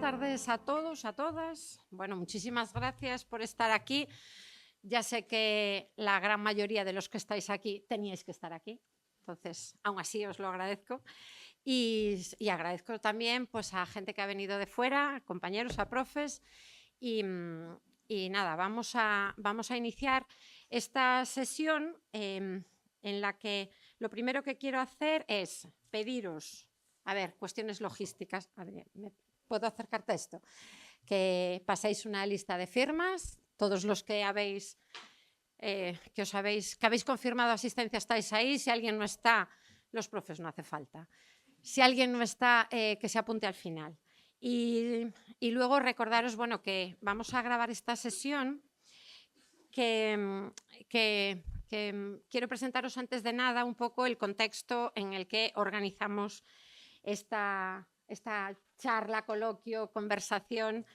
tardes a todos, a todas. Bueno, muchísimas gracias por estar aquí. Ya sé que la gran mayoría de los que estáis aquí teníais que estar aquí, entonces, aún así os lo agradezco. Y agradezco también pues, a gente que ha venido de fuera, a compañeros, a profes. Y nada, vamos a iniciar esta sesión en la que lo primero que quiero hacer es pediros, a ver, cuestiones logísticas. A ver, ¿puedo acercarte a esto? Que paséis una lista de firmas, todos los que habéis que habéis confirmado asistencia estáis ahí. Si alguien no está, los profes no hace falta. Si alguien no está, que se apunte al final. Y luego recordaros, bueno, que vamos a grabar esta sesión que quiero presentaros antes de nada un poco el contexto en el que organizamos esta charla, coloquio, conversación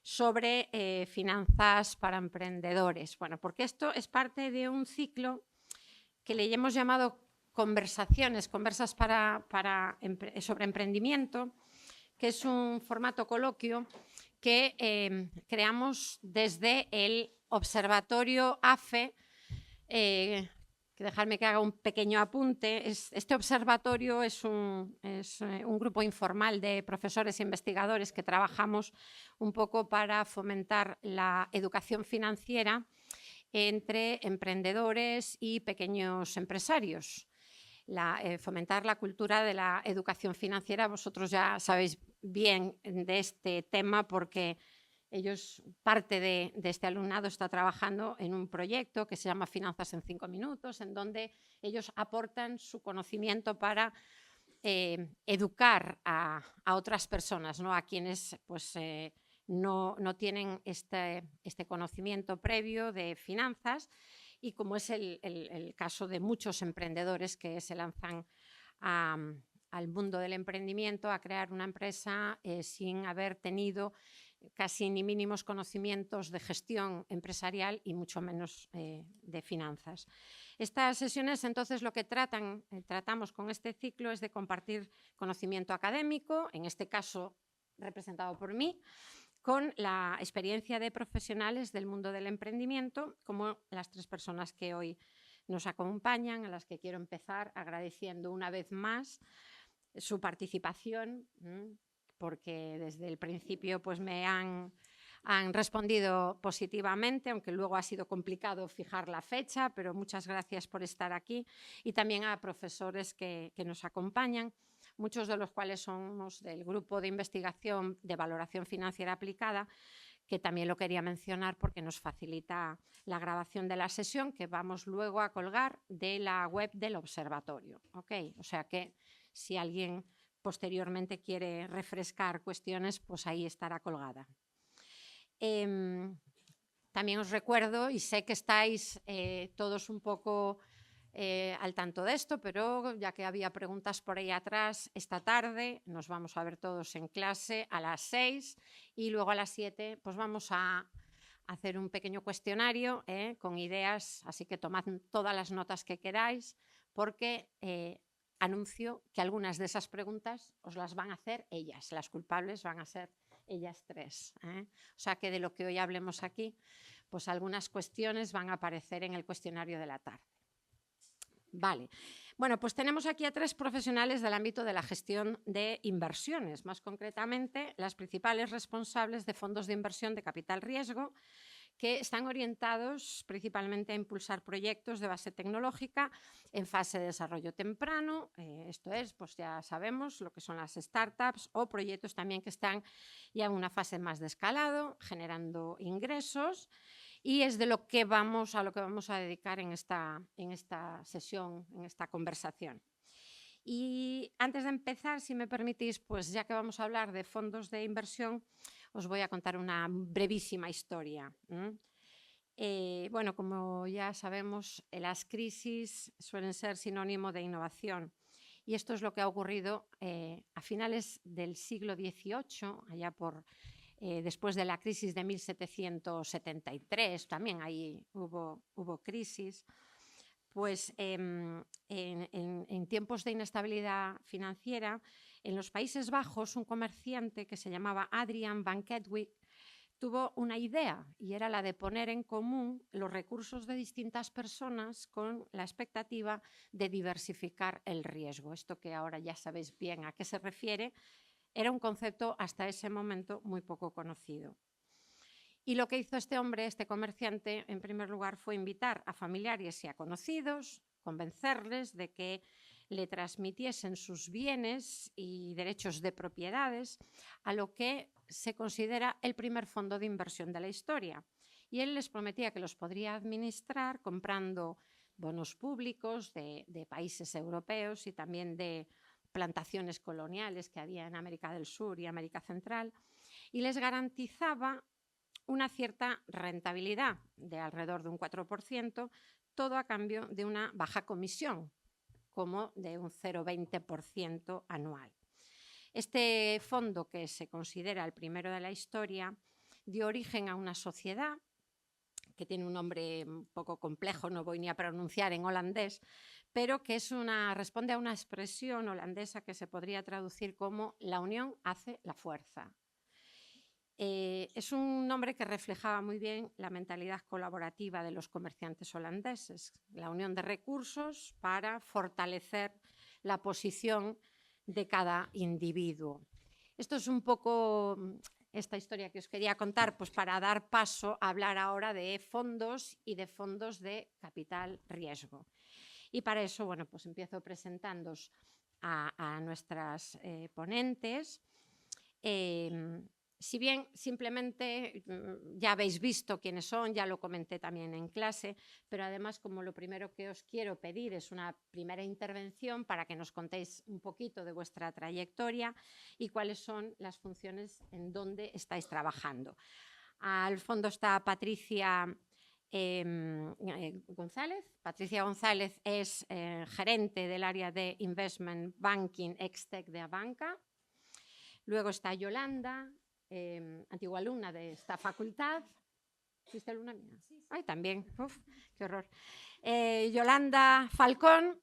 sobre finanzas para emprendedores. Bueno, porque esto es parte de un ciclo que le hemos llamado conversas sobre emprendimiento, que es un formato coloquio que creamos desde el Observatorio AFE. Dejadme que haga un pequeño apunte. Este observatorio es un grupo informal de profesores e investigadores que trabajamos un poco para fomentar la educación financiera entre emprendedores y pequeños empresarios. Fomentar la cultura de la educación financiera. Vosotros ya sabéis bien de este tema porque parte de este alumnado está trabajando en un proyecto que se llama Finanzas en 5 minutos, en donde ellos aportan su conocimiento para educar a otras personas, ¿no? A quienes pues, no tienen este conocimiento previo de finanzas, y como es el caso de muchos emprendedores que se lanzan al mundo del emprendimiento, a crear una empresa sin haber tenido casi ni mínimos conocimientos de gestión empresarial y mucho menos de finanzas. Estas sesiones, entonces, lo que tratamos con este ciclo es de compartir conocimiento académico, en este caso representado por mí, con la experiencia de profesionales del mundo del emprendimiento, como las 3 personas que hoy nos acompañan, a las que quiero empezar agradeciendo una vez más su participación, porque desde el principio pues, me han respondido positivamente, aunque luego ha sido complicado fijar la fecha, pero muchas gracias por estar aquí. Y también a profesores que nos acompañan, muchos de los cuales somos del grupo de investigación de valoración financiera aplicada, que también lo quería mencionar porque nos facilita la grabación de la sesión, que vamos luego a colgar de la web del observatorio. ¿Okay? O sea que si alguien posteriormente quiere refrescar cuestiones, pues ahí estará colgada. También os recuerdo, y sé que estáis todos un poco al tanto de esto, pero ya que había preguntas por ahí atrás, esta tarde nos vamos a ver todos en clase a las 6 y luego a las 7 pues vamos a hacer un pequeño cuestionario con ideas, así que tomad todas las notas que queráis, porque anuncio que algunas de esas preguntas os las van a hacer ellas, las culpables van a ser ellas 3. O sea que de lo que hoy hablemos aquí, pues algunas cuestiones van a aparecer en el cuestionario de la tarde. Vale. Bueno, pues tenemos aquí a 3 profesionales del ámbito de la gestión de inversiones, más concretamente las principales responsables de fondos de inversión de capital riesgo, que están orientados principalmente a impulsar proyectos de base tecnológica en fase de desarrollo temprano. Esto es, pues ya sabemos lo que son las startups, o proyectos también que están ya en una fase más de escalado, generando ingresos. Y es de lo que vamos a dedicar en esta sesión, en esta conversación. Y antes de empezar, si me permitís, pues ya que vamos a hablar de fondos de inversión, os voy a contar una brevísima historia. Bueno, como ya sabemos, las crisis suelen ser sinónimo de innovación. Y esto es lo que ha ocurrido a finales del siglo XVIII, allá por después de la crisis de 1773, también ahí hubo crisis. Pues en tiempos de inestabilidad financiera, En los Países Bajos, un comerciante que se llamaba Adrian van Kettwig tuvo una idea y era la de poner en común los recursos de distintas personas con la expectativa de diversificar el riesgo. Esto que ahora ya sabéis bien a qué se refiere, era un concepto hasta ese momento muy poco conocido. Y lo que hizo este hombre, este comerciante, en primer lugar fue invitar a familiares y a conocidos, convencerles de que le transmitiesen sus bienes y derechos de propiedades a lo que se considera el primer fondo de inversión de la historia. Y él les prometía que los podría administrar comprando bonos públicos de países europeos y también de plantaciones coloniales que había en América del Sur y América Central, y les garantizaba una cierta rentabilidad de alrededor de un 4%, todo a cambio de una baja comisión, como de un 0,20% anual. Este fondo, que se considera el primero de la historia, dio origen a una sociedad que tiene un nombre un poco complejo, no voy ni a pronunciar en holandés, pero que responde a una expresión holandesa que se podría traducir como la unión hace la fuerza. Es un nombre que reflejaba muy bien la mentalidad colaborativa de los comerciantes holandeses, la unión de recursos para fortalecer la posición de cada individuo. Esto es un poco esta historia que os quería contar, pues para dar paso a hablar ahora de fondos y de fondos de capital riesgo. Y para eso, bueno, pues empiezo presentándoos a nuestras ponentes. Si bien simplemente ya habéis visto quiénes son, ya lo comenté también en clase, pero además, como lo primero que os quiero pedir es una primera intervención para que nos contéis un poquito de vuestra trayectoria y cuáles son las funciones en donde estáis trabajando. Al fondo está Patricia González. Patricia González es gerente del área de Investment Banking Extec de Abanca. Luego está Yolanda, antigua alumna de esta facultad. ¿Fuiste alumna mía? Sí, sí. Ay, también. Uf, qué horror. Yolanda Falcón.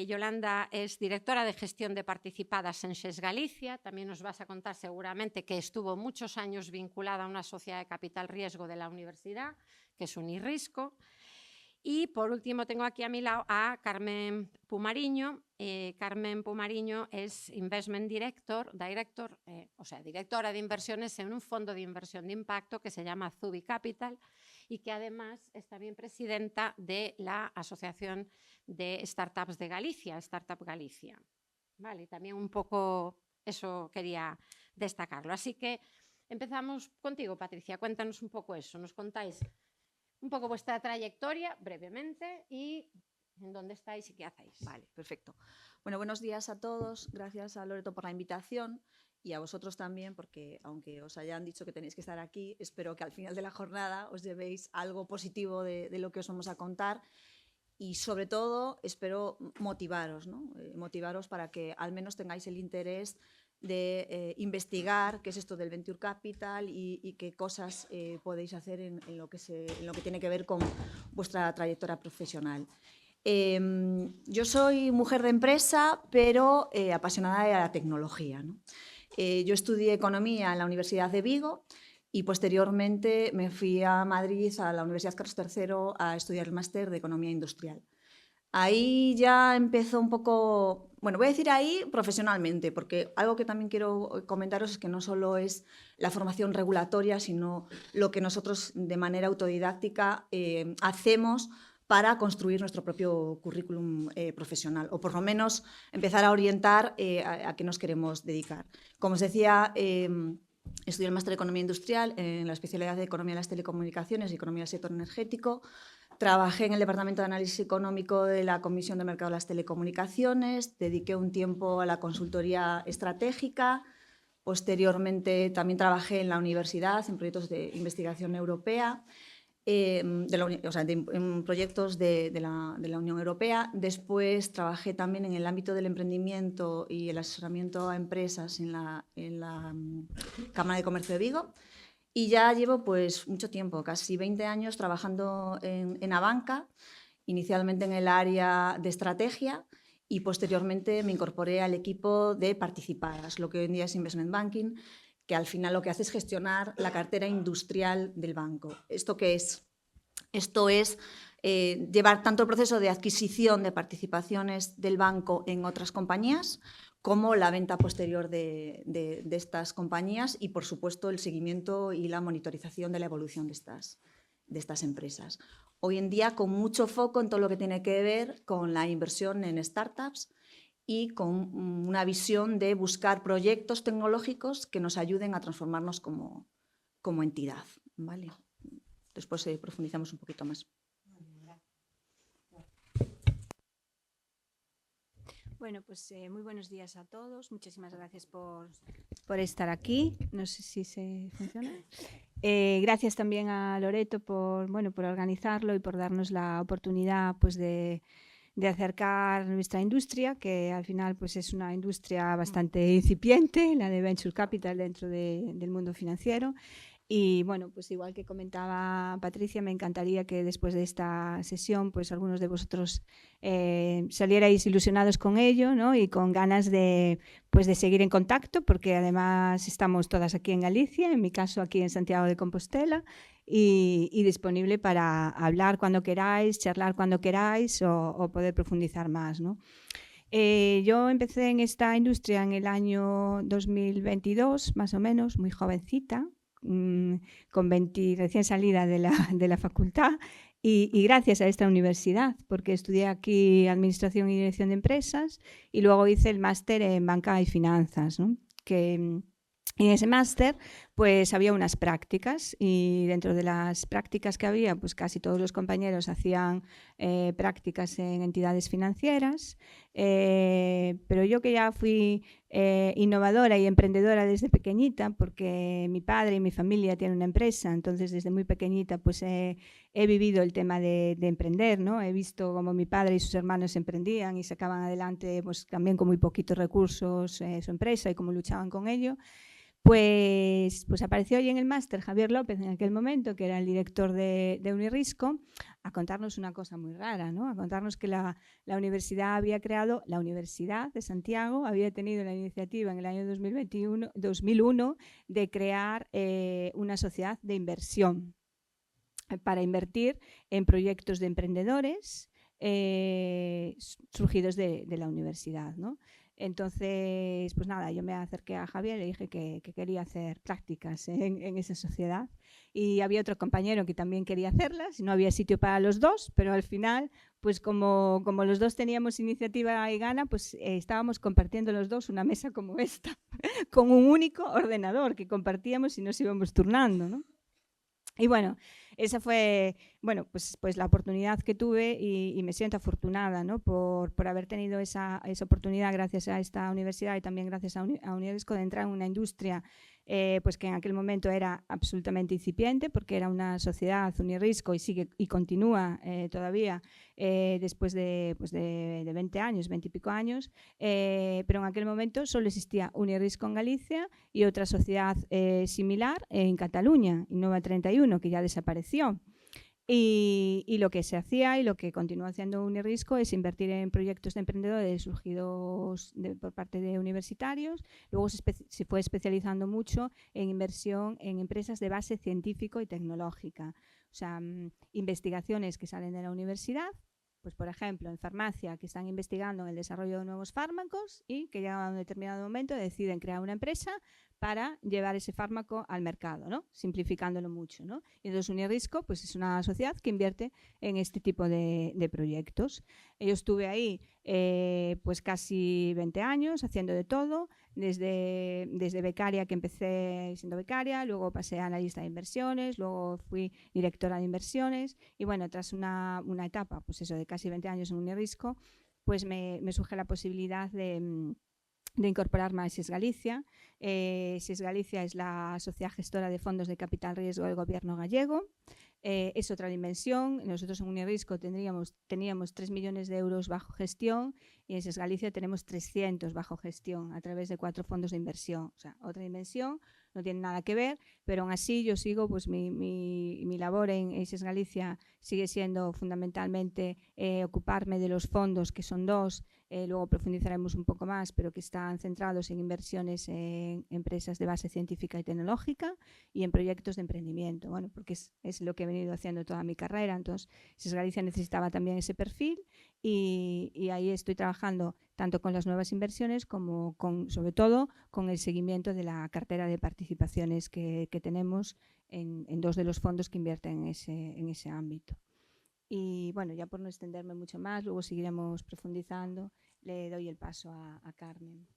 Yolanda es directora de gestión de participadas en SES Galicia. También nos vas a contar seguramente que estuvo muchos años vinculada a una sociedad de capital riesgo de la universidad, que es Unirrisco. Y por último tengo aquí a mi lado a Carmen Pumariño. Carmen Pumariño es Investment directora de inversiones en un fondo de inversión de impacto que se llama Zubi Capital y que además es también presidenta de la Asociación de Startups de Galicia, Startup Galicia. Vale, también un poco eso quería destacarlo. Así que empezamos contigo, Patricia. Cuéntanos un poco eso. Nos contáis un poco vuestra trayectoria brevemente y en dónde estáis y qué hacéis. Vale, perfecto. Bueno, buenos días a todos. Gracias a Loreto por la invitación y a vosotros también, porque aunque os hayan dicho que tenéis que estar aquí, espero que al final de la jornada os llevéis algo positivo de lo que os vamos a contar y sobre todo espero motivaros, ¿no? Motivaros para que al menos tengáis el interés de investigar qué es esto del Venture Capital y qué cosas podéis hacer en lo que tiene que ver con vuestra trayectoria profesional. Yo soy mujer de empresa, pero apasionada de la tecnología, ¿no? Yo estudié Economía en la Universidad de Vigo y posteriormente me fui a Madrid, a la Universidad Carlos III, a estudiar el máster de Economía Industrial. Ahí ya empezó un poco, bueno, voy a decir ahí profesionalmente, porque algo que también quiero comentaros es que no solo es la formación regulatoria, sino lo que nosotros de manera autodidáctica hacemos para construir nuestro propio currículum profesional, o por lo menos empezar a orientar a qué nos queremos dedicar. Como os decía, estudié el máster de Economía Industrial en la especialidad de Economía de las Telecomunicaciones y Economía del Sector Energético. Trabajé en el Departamento de Análisis Económico de la Comisión de Mercado de las Telecomunicaciones, dediqué un tiempo a la consultoría estratégica, posteriormente también trabajé en la universidad en proyectos de investigación europea, en proyectos de la Unión Europea. Después trabajé también en el ámbito del emprendimiento y el asesoramiento a empresas en la Cámara de Comercio de Vigo. Y ya llevo pues mucho tiempo, casi 20 años trabajando en Abanca, inicialmente en el área de estrategia y posteriormente me incorporé al equipo de participadas, lo que hoy en día es Investment Banking, que al final lo que hace es gestionar la cartera industrial del banco. ¿Esto qué es? Esto es llevar tanto el proceso de adquisición de participaciones del banco en otras compañías como la venta posterior de estas compañías y, por supuesto, el seguimiento y la monitorización de la evolución de estas empresas. Hoy en día, con mucho foco en todo lo que tiene que ver con la inversión en startups y con una visión de buscar proyectos tecnológicos que nos ayuden a transformarnos como entidad, ¿vale? Después profundizamos un poquito más. Bueno, pues muy buenos días a todos. Muchísimas gracias por estar aquí. No sé si se funciona. Gracias también a Loreto por organizarlo y por darnos la oportunidad pues, de acercar nuestra industria, que al final pues, es una industria bastante incipiente, la de Venture Capital dentro del mundo financiero. Y bueno, pues igual que comentaba Patricia, me encantaría que después de esta sesión pues algunos de vosotros salierais ilusionados con ello, ¿no? Y con ganas de seguir en contacto, porque además estamos todas aquí en Galicia, en mi caso aquí en Santiago de Compostela, y disponible para hablar cuando queráis, charlar cuando queráis o poder profundizar más, ¿no? Yo empecé en esta industria en el año 2022, más o menos, muy jovencita, con 20, recién salida de la facultad y gracias a esta universidad, porque estudié aquí Administración y Dirección de Empresas y luego hice el máster en Banca y Finanzas, ¿no? Que en ese máster pues había unas prácticas y dentro de las prácticas que había pues casi todos los compañeros hacían prácticas en entidades financieras, pero yo que ya fui innovadora y emprendedora desde pequeñita, porque mi padre y mi familia tienen una empresa, entonces desde muy pequeñita pues he vivido el tema de emprender, ¿no? He visto cómo mi padre y sus hermanos emprendían y sacaban adelante pues también con muy poquitos recursos su empresa y cómo luchaban con ello. Pues apareció hoy en el máster Javier López en aquel momento, que era el director de Unirrisco, a contarnos una cosa muy rara, ¿no? A contarnos que la universidad había creado, la Universidad de Santiago había tenido la iniciativa en el año 2001 de crear una sociedad de inversión para invertir en proyectos de emprendedores surgidos de la universidad, ¿no? Entonces, pues nada, yo me acerqué a Javier y le dije que quería hacer prácticas en esa sociedad y había otro compañero que también quería hacerlas y no había sitio para los dos, pero al final, pues como los dos teníamos iniciativa y gana, pues estábamos compartiendo los dos una mesa como esta, con un único ordenador que compartíamos y nos íbamos turnando, ¿no? Y bueno, esa fue pues la oportunidad que tuve y me siento afortunada, ¿no? por haber tenido esa oportunidad gracias a esta universidad y también gracias a Unirrisco de entrar en una industria pues que en aquel momento era absolutamente incipiente, porque era una sociedad Unirrisco y sigue y continúa todavía después de 20 años, 20 y pico años, pero en aquel momento solo existía Unirrisco en Galicia y otra sociedad similar en Cataluña, Innova 31, que ya desapareció. Y lo que se hacía y lo que continúa haciendo Unirrisco es invertir en proyectos de emprendedores surgidos por parte de universitarios. Luego se fue especializando mucho en inversión en empresas de base científico y tecnológica. O sea, investigaciones que salen de la universidad, pues por ejemplo en farmacia, que están investigando en el desarrollo de nuevos fármacos y que llegan a un determinado momento deciden crear una empresa para llevar ese fármaco al mercado, ¿no? Simplificándolo mucho, ¿no? Y entonces Unirrisco pues, es una sociedad que invierte en este tipo de proyectos. Yo estuve ahí pues casi 20 años haciendo de todo, desde becaria, que empecé siendo becaria, luego pasé a analista de inversiones, luego fui directora de inversiones y bueno, tras una etapa pues eso de casi 20 años en Unirrisco, pues me surge la posibilidad de incorporarme a SES Galicia. SES Galicia es la sociedad gestora de fondos de capital riesgo del gobierno gallego. Es otra dimensión. Nosotros en Unirrisco teníamos 3 millones de euros bajo gestión y en SES Galicia tenemos 300 bajo gestión a través de 4 fondos de inversión. O sea, otra dimensión, no tiene nada que ver, pero aún así yo sigo, pues mi labor en SES Galicia sigue siendo fundamentalmente ocuparme de los fondos, que son 2, luego profundizaremos un poco más, pero que están centrados en inversiones en empresas de base científica y tecnológica y en proyectos de emprendimiento, bueno, porque es lo que he venido haciendo toda mi carrera. Entonces, SES Galicia necesitaba también ese perfil y ahí estoy trabajando tanto con las nuevas inversiones como, sobre todo, con el seguimiento de la cartera de participaciones que tenemos en 2 de los fondos que invierten en ese ámbito. Y bueno, ya por no extenderme mucho más, luego seguiremos profundizando. Le doy el paso a Carmen.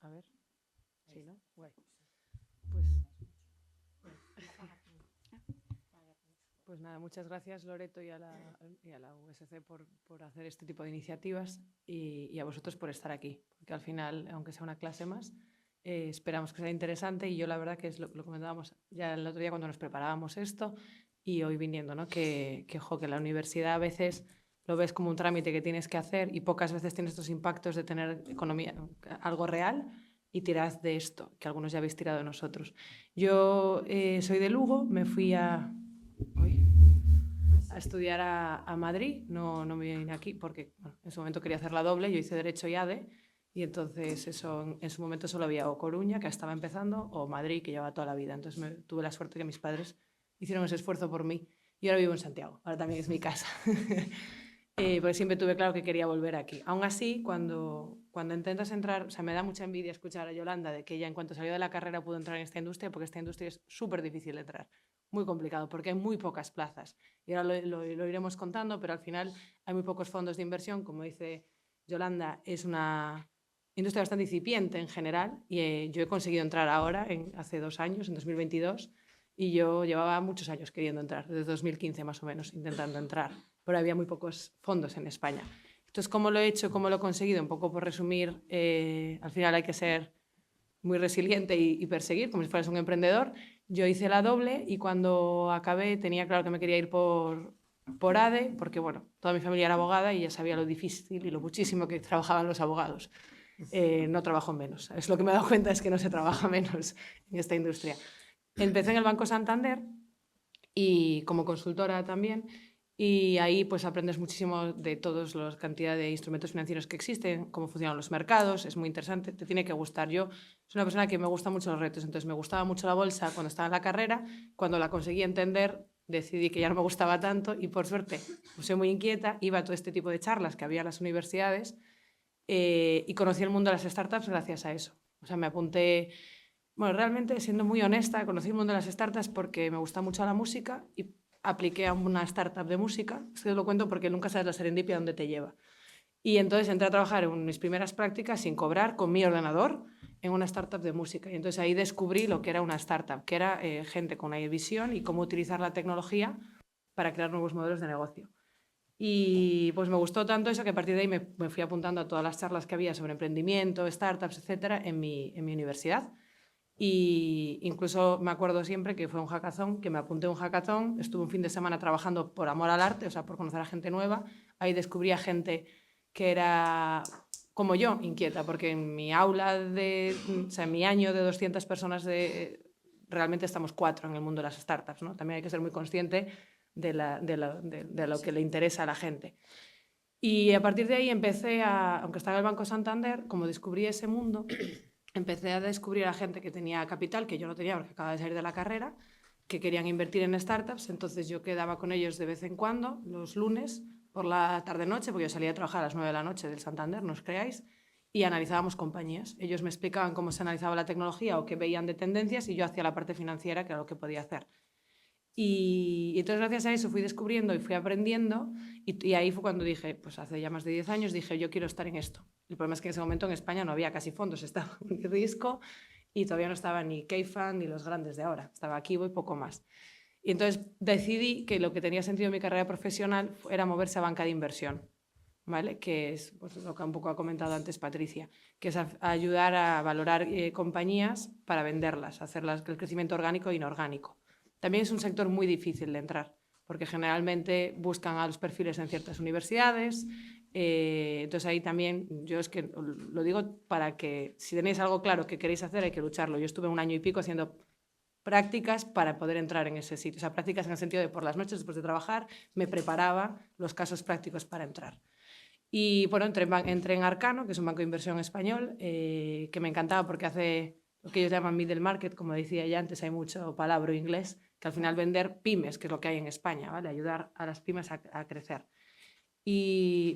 A ver. Sí, ¿no? Guay. Pues nada, muchas gracias Loreto y a la USC por hacer este tipo de iniciativas y a vosotros por estar aquí, porque al final, aunque sea una clase más, esperamos que sea interesante y yo la verdad que lo comentábamos ya el otro día cuando nos preparábamos esto y hoy viniendo, ¿no? que la universidad a veces lo ves como un trámite que tienes que hacer y pocas veces tienes estos impactos de tener economía, algo real, y tirad de esto, que algunos ya habéis tirado de nosotros. Yo soy de Lugo, me fui a estudiar a Madrid, no me vine aquí porque bueno, en su momento quería hacer la doble, yo hice Derecho y ADE, y entonces eso en su momento solo había o Coruña, que estaba empezando, o Madrid, que llevaba toda la vida. Entonces tuve la suerte que mis padres hicieron ese esfuerzo por mí y ahora vivo en Santiago, ahora también es mi casa. Porque siempre tuve claro que quería volver aquí. Aún así, cuando intentas entrar, o sea, me da mucha envidia escuchar a Yolanda de que ella en cuanto salió de la carrera pudo entrar en esta industria, porque esta industria es súper difícil de entrar, muy complicado, porque hay muy pocas plazas. Y ahora lo iremos contando, pero al final hay muy pocos fondos de inversión. Como dice Yolanda, es una industria bastante incipiente en general y yo he conseguido entrar ahora, hace 2 años, en 2022, y yo llevaba muchos años queriendo entrar, desde 2015 más o menos, intentando entrar, pero había muy pocos fondos en España. Entonces, ¿cómo lo he hecho? ¿Cómo lo he conseguido? Un poco por resumir, al final hay que ser muy resiliente y perseguir, como si fueras un emprendedor. Yo hice la doble y cuando acabé tenía claro que me quería ir por ADE, porque bueno, toda mi familia era abogada y ya sabía lo difícil y lo muchísimo que trabajaban los abogados. No trabajo menos. Es lo que me he dado cuenta, es que no se trabaja menos en esta industria. Empecé en el Banco Santander y como consultora también, y ahí pues aprendes muchísimo de todas las cantidades de instrumentos financieros que existen, cómo funcionan los mercados, es muy interesante, te tiene que gustar. Yo soy una persona que me gusta mucho los retos, entonces me gustaba mucho la bolsa cuando estaba en la carrera, cuando la conseguí entender decidí que ya no me gustaba tanto y por suerte pues soy muy inquieta, iba a todo este tipo de charlas que había en las universidades y conocí el mundo de las startups gracias a eso. O sea, me apunté. Bueno, realmente, siendo muy honesta, conocí el mundo de las startups porque me gusta mucho la música y apliqué a una startup de música. Esto lo cuento porque nunca sabes la serendipia dónde te lleva. Y entonces entré a trabajar en mis primeras prácticas sin cobrar, con mi ordenador, en una startup de música. Y entonces ahí descubrí lo que era una startup, que era gente con una visión y cómo utilizar la tecnología para crear nuevos modelos de negocio. Y pues me gustó tanto eso que a partir de ahí me fui apuntando a todas las charlas que había sobre emprendimiento, startups, etcétera, en mi universidad. Y incluso me acuerdo siempre que fue un hackathon, que me apunté a un hackathon, estuve un fin de semana trabajando por amor al arte, o sea, por conocer a gente nueva. Ahí descubrí a gente que era como yo, inquieta, porque en mi aula o sea, en mi año de 200 personas realmente estamos 4 en el mundo de las startups, ¿no? También hay que ser muy consciente de lo que le interesa a la gente. Y a partir de ahí empecé aunque estaba en el Banco Santander, como descubrí ese mundo, empecé a descubrir a gente que tenía capital, que yo no tenía porque acababa de salir de la carrera, que querían invertir en startups. Entonces yo quedaba con ellos de vez en cuando, los lunes, por la tarde-noche, porque yo salía a trabajar a las 9 de la noche del Santander, no os creáis, y analizábamos compañías. Ellos me explicaban cómo se analizaba la tecnología o qué veían de tendencias y yo hacía la parte financiera, que era lo que podía hacer. Y entonces gracias a eso fui descubriendo y fui aprendiendo y ahí fue cuando dije, pues hace ya más de 10 años, dije yo quiero estar en esto. El problema es que en ese momento en España no había casi fondos, estaba Risco y todavía no estaba ni K-Fund ni los grandes de ahora, estaba Kibo y poco más. Y entonces decidí que lo que tenía sentido en mi carrera profesional era moverse a banca de inversión, ¿vale? Que es pues, lo que un poco ha comentado antes Patricia, que es ayudar a valorar compañías para venderlas, hacerlas el crecimiento orgánico e inorgánico. También es un sector muy difícil de entrar, porque generalmente buscan a los perfiles en ciertas universidades. Entonces ahí también, yo es que lo digo para que si tenéis algo claro que queréis hacer, hay que lucharlo. Yo estuve 1 año y pico haciendo prácticas para poder entrar en ese sitio. O sea, prácticas en el sentido de por las noches después de trabajar me preparaba los casos prácticos para entrar. Y bueno, entré en Arcano, que es un banco de inversión español, que me encantaba porque hace lo que ellos llaman middle market, como decía ya antes, hay mucho palabra inglés, que al final vender pymes, que es lo que hay en España, ¿vale? Ayudar a las pymes a crecer.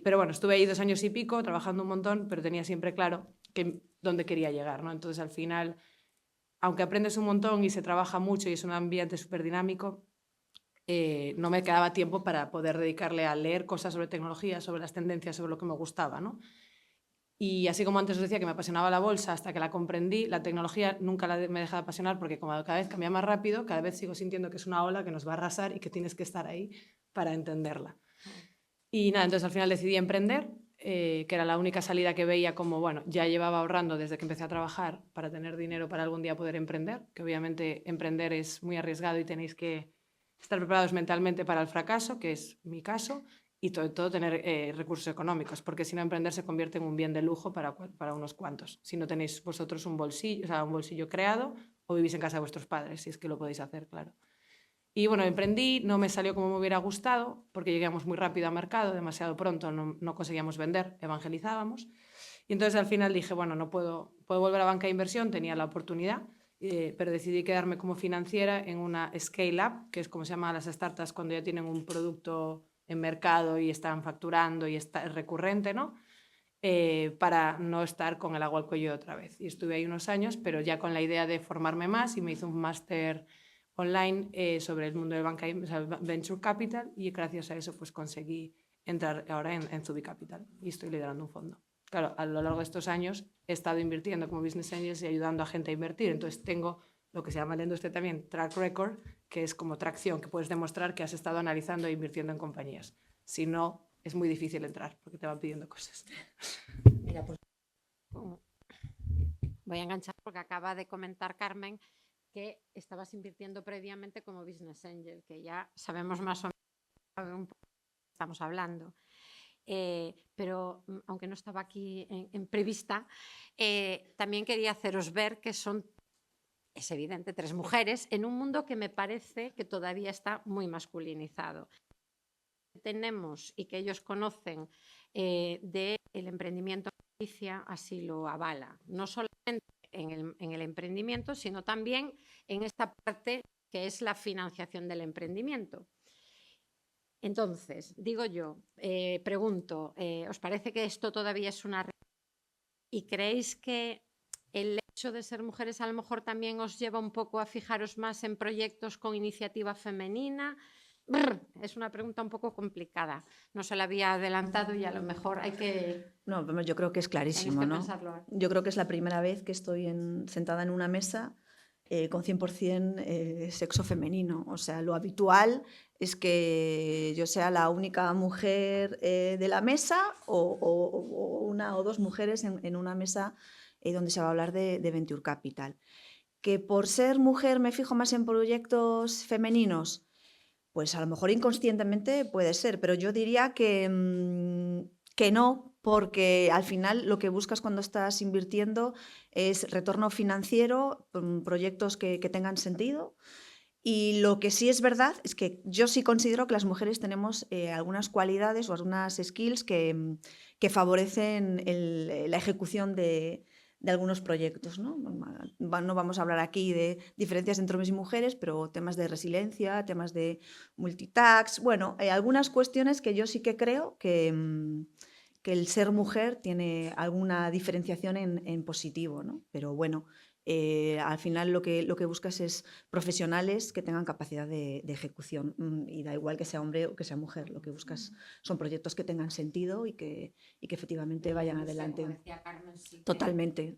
Pero bueno, estuve ahí 2 años y pico, trabajando un montón, pero tenía siempre claro dónde quería llegar, ¿no? Entonces, al final, aunque aprendes un montón y se trabaja mucho y es un ambiente súper dinámico, no me quedaba tiempo para poder dedicarle a leer cosas sobre tecnología, sobre las tendencias, sobre lo que me gustaba, ¿no? Y así como antes os decía que me apasionaba la bolsa hasta que la comprendí, la tecnología nunca me deja de apasionar porque como cada vez cambia más rápido, cada vez sigo sintiendo que es una ola que nos va a arrasar y que tienes que estar ahí para entenderla. Y nada, entonces al final decidí emprender, que era la única salida que veía como, bueno, ya llevaba ahorrando desde que empecé a trabajar para tener dinero para algún día poder emprender, que obviamente emprender es muy arriesgado y tenéis que estar preparados mentalmente para el fracaso, que es mi caso, y todo tener recursos económicos, porque si no, emprender se convierte en un bien de lujo para unos cuantos. Si no tenéis vosotros un bolsillo, o sea, un bolsillo creado, o vivís en casa de vuestros padres, si es que lo podéis hacer, claro. Y bueno, emprendí, no me salió como me hubiera gustado, porque llegamos muy rápido al mercado, demasiado pronto, no conseguíamos vender, evangelizábamos. Y entonces al final dije, bueno, no puedo volver a banca de inversión, tenía la oportunidad, pero decidí quedarme como financiera en una scale-up, que es como se llama a las startups cuando ya tienen un producto en mercado y están facturando y es recurrente, ¿no? Para no estar con el agua al cuello otra vez. Y estuve ahí unos años, pero ya con la idea de formarme más y me hice un máster online sobre el mundo de banca, o sea, Venture Capital, y gracias a eso pues conseguí entrar ahora en Zubi Capital y estoy liderando un fondo. Claro, a lo largo de estos años he estado invirtiendo como Business Angels y ayudando a gente a invertir, entonces tengo lo que se llama en la industria también track record, que es como tracción, que puedes demostrar que has estado analizando e invirtiendo en compañías. Si no, es muy difícil entrar porque te van pidiendo cosas. Mira, pues voy a enganchar porque acaba de comentar Carmen que estabas invirtiendo previamente como Business Angel, que ya sabemos más o menos un poco de lo que estamos hablando. Pero aunque no estaba aquí en prevista, también quería haceros ver que es evidente, 3 mujeres en un mundo que me parece que todavía está muy masculinizado. Tenemos y que ellos conocen del emprendimiento en Galicia así lo avala, no solamente en el emprendimiento, sino también en esta parte que es la financiación del emprendimiento. Entonces, digo yo, pregunto, ¿os parece que esto todavía es una realidad? ¿Y creéis que el hecho de ser mujeres a lo mejor también os lleva un poco a fijaros más en proyectos con iniciativa femenina? Es una pregunta un poco complicada. No se la había adelantado y a lo mejor hay que... No, yo creo que es clarísimo, ¿no? Pensarlo. Yo creo que es la primera vez que estoy sentada en una mesa con 100% sexo femenino. O sea, lo habitual es que yo sea la única mujer de la mesa o una o dos mujeres en una mesa donde se va a hablar de Venture Capital. Que por ser mujer me fijo más en proyectos femeninos, pues a lo mejor inconscientemente puede ser, pero yo diría que no, porque al final lo que buscas cuando estás invirtiendo es retorno financiero, proyectos que tengan sentido. Y lo que sí es verdad es que yo sí considero que las mujeres tenemos algunas cualidades o algunas skills que favorecen la ejecución de algunos proyectos, ¿no? No vamos a hablar aquí de diferencias entre hombres y mujeres, pero temas de resiliencia, temas de multitask, bueno, algunas cuestiones que yo sí que creo que el ser mujer tiene alguna diferenciación en positivo, ¿no? Pero bueno, al final lo que buscas es profesionales que tengan capacidad de ejecución y da igual que sea hombre o que sea mujer, lo que buscas son proyectos que tengan sentido y que efectivamente vayan adelante. Como decía Carmen, sí. Totalmente.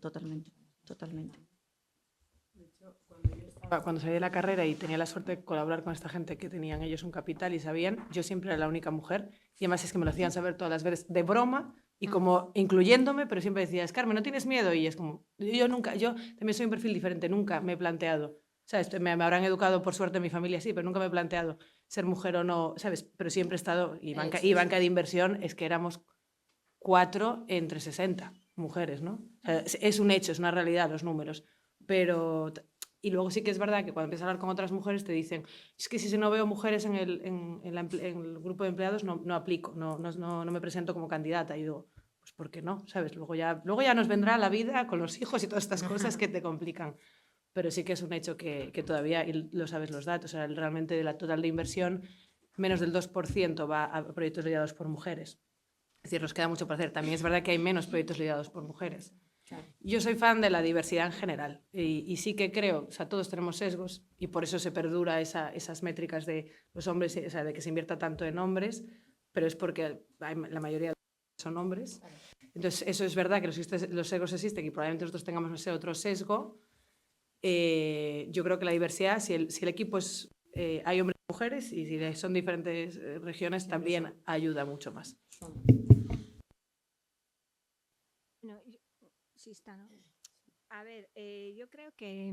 Cuando salí de la carrera y tenía la suerte de colaborar con esta gente que tenían ellos un capital y sabían, yo siempre era la única mujer y además es que me lo hacían saber todas las veces de broma y como incluyéndome, pero siempre decías, Carmen, ¿no tienes miedo? Y es como, yo también soy un perfil diferente, nunca me he planteado, ¿sabes? Me habrán educado por suerte en mi familia, sí, pero nunca me he planteado ser mujer o no, ¿sabes? Pero siempre he estado, y banca de inversión es que éramos 4 entre 60 mujeres, ¿no? O sea, es un hecho, es una realidad los números, pero... Y luego sí que es verdad que cuando empiezas a hablar con otras mujeres te dicen, es que si no veo mujeres en el grupo de empleados no aplico, no me presento como candidata. Y digo, pues ¿por qué no? ¿Sabes? Luego ya nos vendrá la vida con los hijos y todas estas cosas que te complican. Pero sí que es un hecho que todavía, y lo sabes los datos, o sea, realmente de la total de inversión, menos del 2% va a proyectos liderados por mujeres. Es decir, nos queda mucho por hacer. También es verdad que hay menos proyectos liderados por mujeres. Claro. Yo soy fan de la diversidad en general y sí que creo, o sea, todos tenemos sesgos y por eso se perdura esas métricas de los hombres, o sea, de que se invierta tanto en hombres, pero es porque la mayoría son hombres. Entonces, eso es verdad que los sesgos existen y probablemente nosotros tengamos ese otro sesgo. Yo creo que la diversidad, si el equipo es, hay hombres y mujeres y si son diferentes regiones, también ayuda mucho más. No, sí está, ¿no? A ver, yo creo que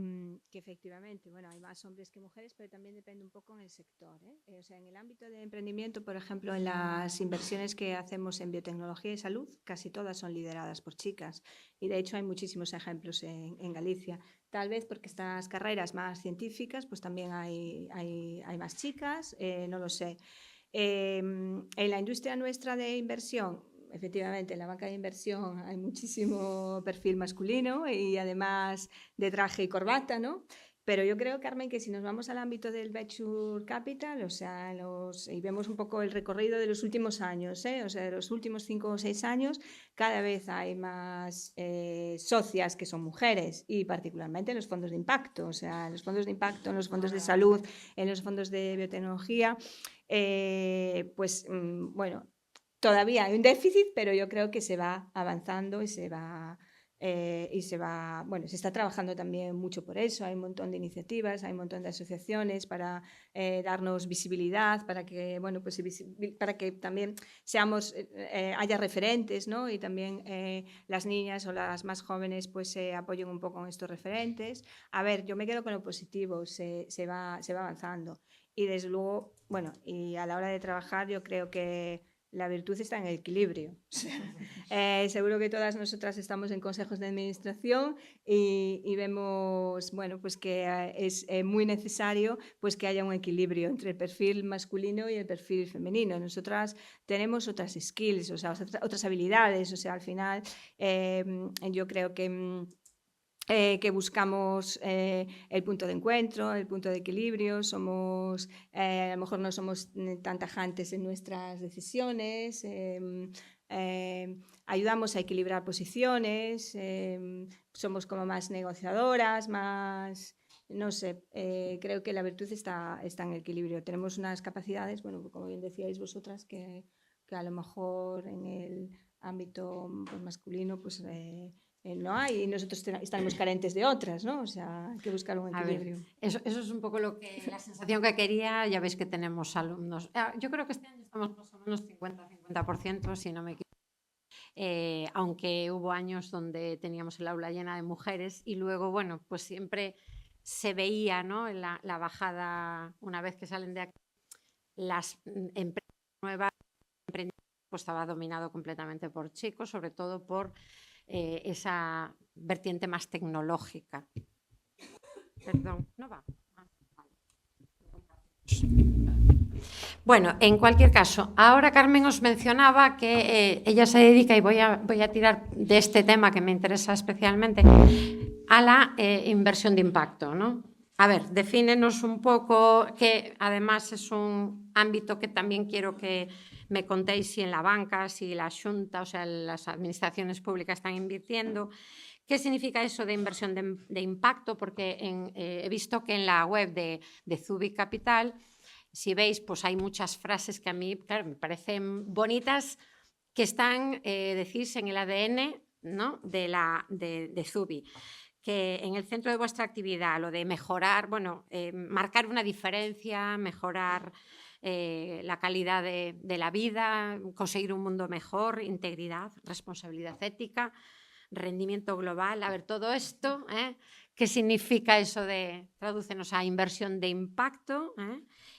efectivamente, bueno, hay más hombres que mujeres, pero también depende un poco en el sector, ¿eh? O sea, en el ámbito de emprendimiento, por ejemplo, en las inversiones que hacemos en biotecnología y salud, casi todas son lideradas por chicas. Y de hecho hay muchísimos ejemplos en Galicia. Tal vez porque estas carreras más científicas, pues también hay más chicas, no lo sé. En la industria nuestra de inversión, efectivamente, en la banca de inversión hay muchísimo perfil masculino y además de traje y corbata, ¿no? Pero yo creo, Carmen, que si nos vamos al ámbito del venture capital, o sea, y vemos un poco el recorrido de los últimos años, o sea, de los últimos 5 o 6 años, cada vez hay más socias que son mujeres y particularmente en los fondos de impacto, o sea, en los fondos de impacto, en los fondos de salud, en los fondos de biotecnología, pues bueno, todavía hay un déficit, pero yo creo que se va avanzando y se va, bueno, se está trabajando también mucho por eso. Hay un montón de iniciativas, hay un montón de asociaciones para darnos visibilidad, para que, bueno, pues para que también seamos, haya referentes, ¿no? Y también las niñas o las más jóvenes pues se apoyen un poco en estos referentes. A ver, yo me quedo con lo positivo, se va avanzando. Y desde luego, bueno, y a la hora de trabajar yo creo que la virtud está en el equilibrio. Seguro que todas nosotras estamos en consejos de administración y vemos, bueno, pues que es muy necesario pues que haya un equilibrio entre el perfil masculino y el perfil femenino. Nosotras tenemos otras skills, o sea, otras habilidades, o sea, al final yo creo que buscamos el punto de encuentro, el punto de equilibrio, somos, a lo mejor no somos tan tajantes en nuestras decisiones, ayudamos a equilibrar posiciones, somos como más negociadoras, más, no sé, creo que la virtud está en el equilibrio. Tenemos unas capacidades, bueno, como bien decíais vosotras, que a lo mejor en el ámbito pues, masculino, pues no hay y nosotros estaremos carentes de otras, ¿no? O sea, hay que buscar un equilibrio. Eso es un poco la sensación que quería. Ya veis que tenemos alumnos. Yo creo que este año estamos más o menos 50%, si no me equivoco. Aunque hubo años donde teníamos el aula llena de mujeres y luego, bueno, pues siempre se veía, ¿no? La bajada, una vez que salen de aquí, las empresas nuevas, pues estaba dominado completamente por chicos, sobre todo por esa vertiente más tecnológica. Perdón, no va. Bueno, en cualquier caso, ahora Carmen os mencionaba que ella se dedica, y voy a tirar de este tema que me interesa especialmente, a la inversión de impacto, ¿no? A ver, defínenos un poco, que además es un ámbito que también quiero que me contéis si en la banca, si la Xunta, o sea, las administraciones públicas están invirtiendo. ¿Qué significa eso de inversión de impacto? Porque he visto que en la web de Zubi Capital, si veis, pues hay muchas frases que a mí, claro, me parecen bonitas, que están, decís, en el ADN, ¿no? de Zubi, que en el centro de vuestra actividad, lo de mejorar, bueno, marcar una diferencia, mejorar la calidad de la vida, conseguir un mundo mejor, integridad, responsabilidad ética, rendimiento global. A ver, todo esto, ¿qué significa eso de, tradúcenos a inversión de impacto?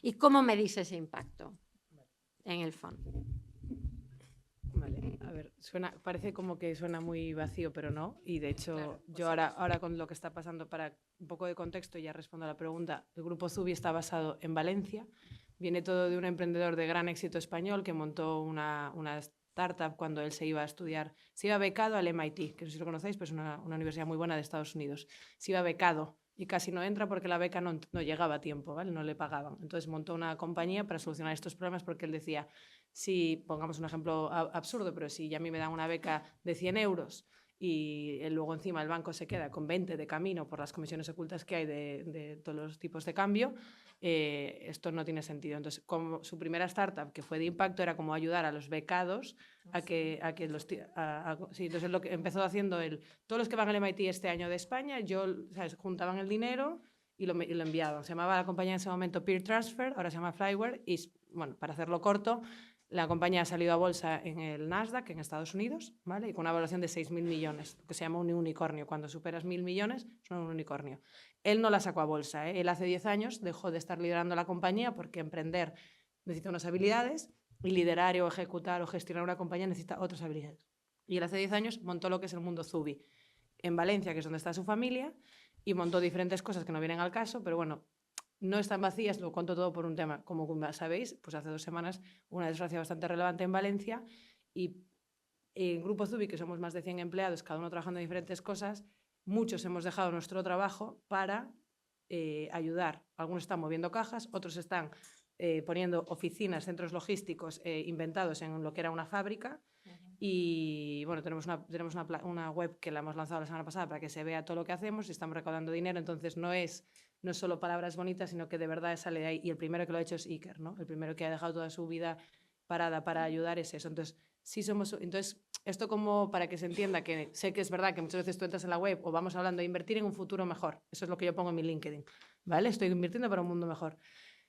¿Y cómo medís ese impacto en el fondo? Vale, a ver, parece como que suena muy vacío, pero no. Y de hecho, Claro, yo ahora con lo que está pasando, para un poco de contexto, ya respondo a la pregunta, el Grupo Zubi está basado en Valencia. Viene todo de un emprendedor de gran éxito español que montó una startup cuando él se iba a estudiar. Se iba becado al MIT, que no sé si lo conocéis, pero es una universidad muy buena de Estados Unidos. Se iba becado y casi no entra porque la beca no llegaba a tiempo, ¿vale? No le pagaban. Entonces montó una compañía para solucionar estos problemas porque él decía, si, pongamos un ejemplo absurdo, pero si a mí me dan una beca de 100 euros y luego encima el banco se queda con 20 de camino por las comisiones ocultas que hay de todos los tipos de cambio, esto no tiene sentido. Entonces, como su primera startup, que fue de impacto, era como ayudar a los becados sí, entonces lo que empezó haciendo todos los que van al MIT este año de España, ¿sabes? Juntaban el dinero y lo enviaban. Se llamaba la compañía en ese momento Peer Transfer, ahora se llama Flyware, y bueno, para hacerlo corto, la compañía ha salido a bolsa en el Nasdaq, en Estados Unidos, ¿vale? Y con una valoración de 6.000 millones, lo que se llama un unicornio. Cuando superas 1.000 millones, es un unicornio. Él no la sacó a bolsa, ¿eh? Él hace 10 años dejó de estar liderando la compañía porque emprender necesita unas habilidades y liderar o ejecutar o gestionar una compañía necesita otras habilidades. Y él hace 10 años montó lo que es el Mundo Zubi en Valencia, que es donde está su familia, y montó diferentes cosas que no vienen al caso, pero bueno, no están vacías, lo cuento todo por un tema. Como sabéis, pues hace 2 semanas una desgracia bastante relevante en Valencia y en Grupo Zubi, que somos más de 100 empleados, cada uno trabajando en diferentes cosas, muchos hemos dejado nuestro trabajo para ayudar. Algunos están moviendo cajas, otros están poniendo oficinas, centros logísticos inventados en lo que era una fábrica. Y bueno, tenemos una web que la hemos lanzado la semana pasada para que se vea todo lo que hacemos y estamos recaudando dinero, entonces no es solo palabras bonitas, sino que de verdad sale de ahí. Y el primero que lo ha hecho es Iker, ¿no? El primero que ha dejado toda su vida parada para ayudar es eso. Entonces, esto como para que se entienda, que sé que es verdad que muchas veces tú entras en la web o vamos hablando de invertir en un futuro mejor. Eso es lo que yo pongo en mi LinkedIn, ¿vale? Estoy invirtiendo para un mundo mejor.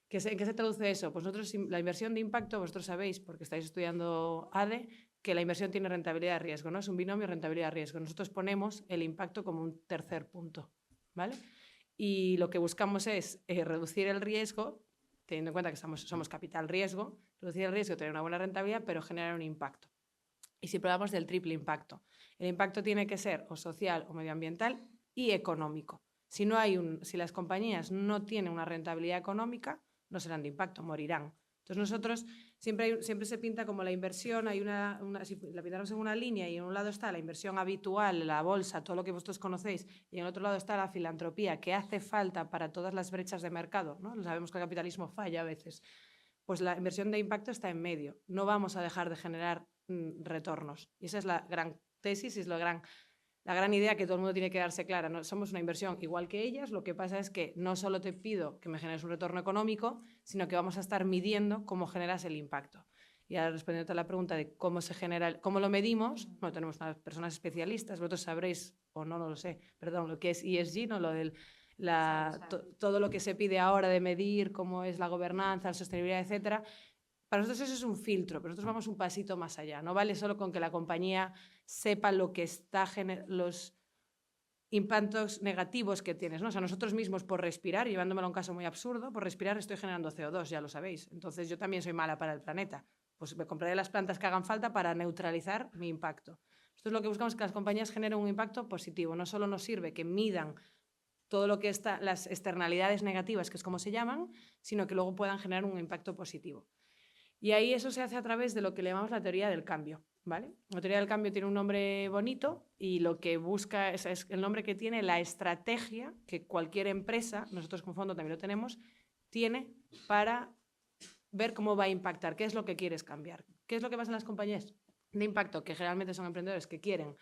¿En qué se traduce eso? Pues nosotros, la inversión de impacto, vosotros sabéis, porque estáis estudiando ADE, que la inversión tiene rentabilidad-riesgo, ¿no? Es un binomio rentabilidad-riesgo. Nosotros ponemos el impacto como un tercer punto, ¿vale? Y lo que buscamos es reducir el riesgo, teniendo en cuenta que somos capital riesgo, reducir el riesgo, tener una buena rentabilidad, pero generar un impacto. Y siempre hablamos del triple impacto. El impacto tiene que ser o social o medioambiental y económico. Si las compañías no tienen una rentabilidad económica, no serán de impacto, morirán. Entonces nosotros siempre se pinta como la inversión, si la pintamos en una línea y en un lado está la inversión habitual, la bolsa, todo lo que vosotros conocéis, y en el otro lado está la filantropía, que hace falta para todas las brechas de mercado, ¿no? Sabemos que el capitalismo falla a veces. Pues la inversión de impacto está en medio. No vamos a dejar de generar retornos. Y esa es la gran tesis, es la gran idea que todo el mundo tiene que darse clara, ¿no? Somos una inversión igual que ellas, lo que pasa es que no solo te pido que me generes un retorno económico, sino que vamos a estar midiendo cómo generas el impacto. Y ahora respondiendo a la pregunta de cómo lo medimos, bueno, tenemos unas personas especialistas, vosotros sabréis, o no lo sé, perdón, lo que es ESG, ¿no? Lo del todo lo que se pide ahora de medir cómo es la gobernanza, la sostenibilidad, etcétera. Para nosotros eso es un filtro, pero nosotros vamos un pasito más allá. No vale solo con que la compañía sepa lo que está los impactos negativos que tienes, ¿no? O sea, nosotros mismos por respirar, llevándomelo a un caso muy absurdo, por respirar estoy generando CO2, ya lo sabéis. Entonces yo también soy mala para el planeta. Pues me compraré las plantas que hagan falta para neutralizar mi impacto. Nosotros lo que buscamos es que las compañías generen un impacto positivo. No solo nos sirve que midan todo lo que está, las externalidades negativas, que es como se llaman, sino que luego puedan generar un impacto positivo. Y ahí eso se hace a través de lo que le llamamos la teoría del cambio, ¿vale? La teoría del cambio tiene un nombre bonito y lo que busca es el nombre que tiene la estrategia que cualquier empresa, nosotros como fondo también lo tenemos, tiene para ver cómo va a impactar, qué es lo que quieres cambiar. ¿Qué es lo que pasa en las compañías de impacto? Que generalmente son emprendedores que quieren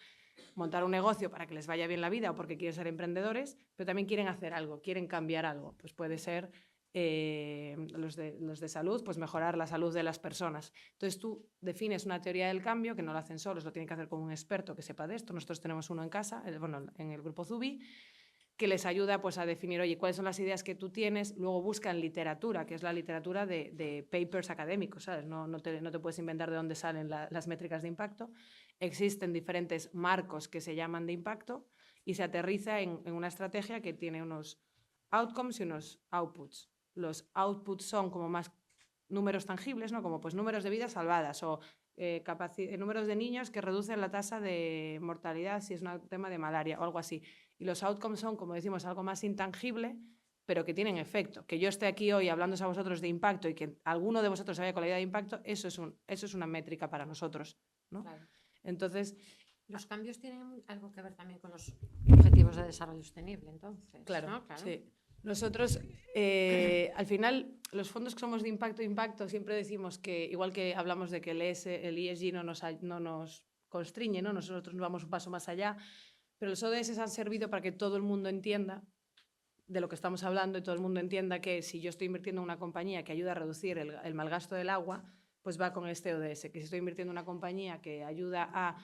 montar un negocio para que les vaya bien la vida o porque quieren ser emprendedores, pero también quieren hacer algo, quieren cambiar algo. Pues puede ser los de salud, pues mejorar la salud de las personas. Entonces tú defines una teoría del cambio, que no lo hacen solos, lo tienen que hacer con un experto que sepa de esto. Nosotros tenemos uno en casa, en el Grupo Zubi, que les ayuda pues, a definir, oye, cuáles son las ideas que tú tienes. Luego buscan literatura, que es la literatura de papers académicos, ¿sabes? No te puedes inventar de dónde salen las métricas de impacto. Existen diferentes marcos que se llaman de impacto y se aterriza en una estrategia que tiene unos outcomes y unos outputs. Los outputs son como más números tangibles, ¿no? Como pues números de vidas salvadas o números de niños que reducen la tasa de mortalidad si es un tema de malaria o algo así. Y los outcomes son, como decimos, algo más intangible, pero que tienen efecto. Que yo esté aquí hoy hablándoos a vosotros de impacto y que alguno de vosotros se vaya con la idea de impacto, eso es una métrica para nosotros, ¿no? Claro. Entonces, los cambios tienen algo que ver también con los objetivos de desarrollo sostenible, entonces. claro, ¿no? Claro. sí. Nosotros, al final, los fondos que somos de impacto, siempre decimos que, igual que hablamos de que el ESG no nos constriñe, ¿no? Nosotros vamos un paso más allá, pero los ODS han servido para que todo el mundo entienda de lo que estamos hablando y todo el mundo entienda que si yo estoy invirtiendo en una compañía que ayuda a reducir el malgasto del agua, pues va con este ODS. Que si estoy invirtiendo en una compañía que ayuda a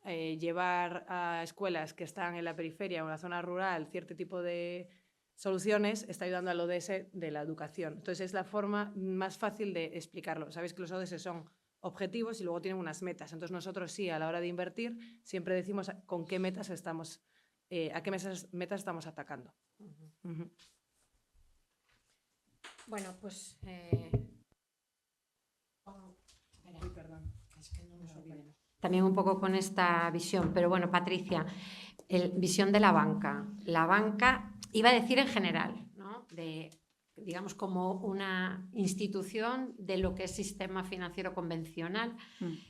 llevar a escuelas que están en la periferia o en la zona rural cierto tipo de soluciones, está ayudando al ODS de la educación. Entonces, es la forma más fácil de explicarlo. Sabéis que los ODS son objetivos y luego tienen unas metas. Entonces, nosotros sí, a la hora de invertir, siempre decimos con qué metas estamos, a qué metas estamos atacando. Bueno, pues... Perdón. Es que no nos olvidemos. También un poco con esta visión, pero bueno, Patricia, visión de la banca, iba a decir en general, ¿no? Digamos como una institución de lo que es sistema financiero convencional.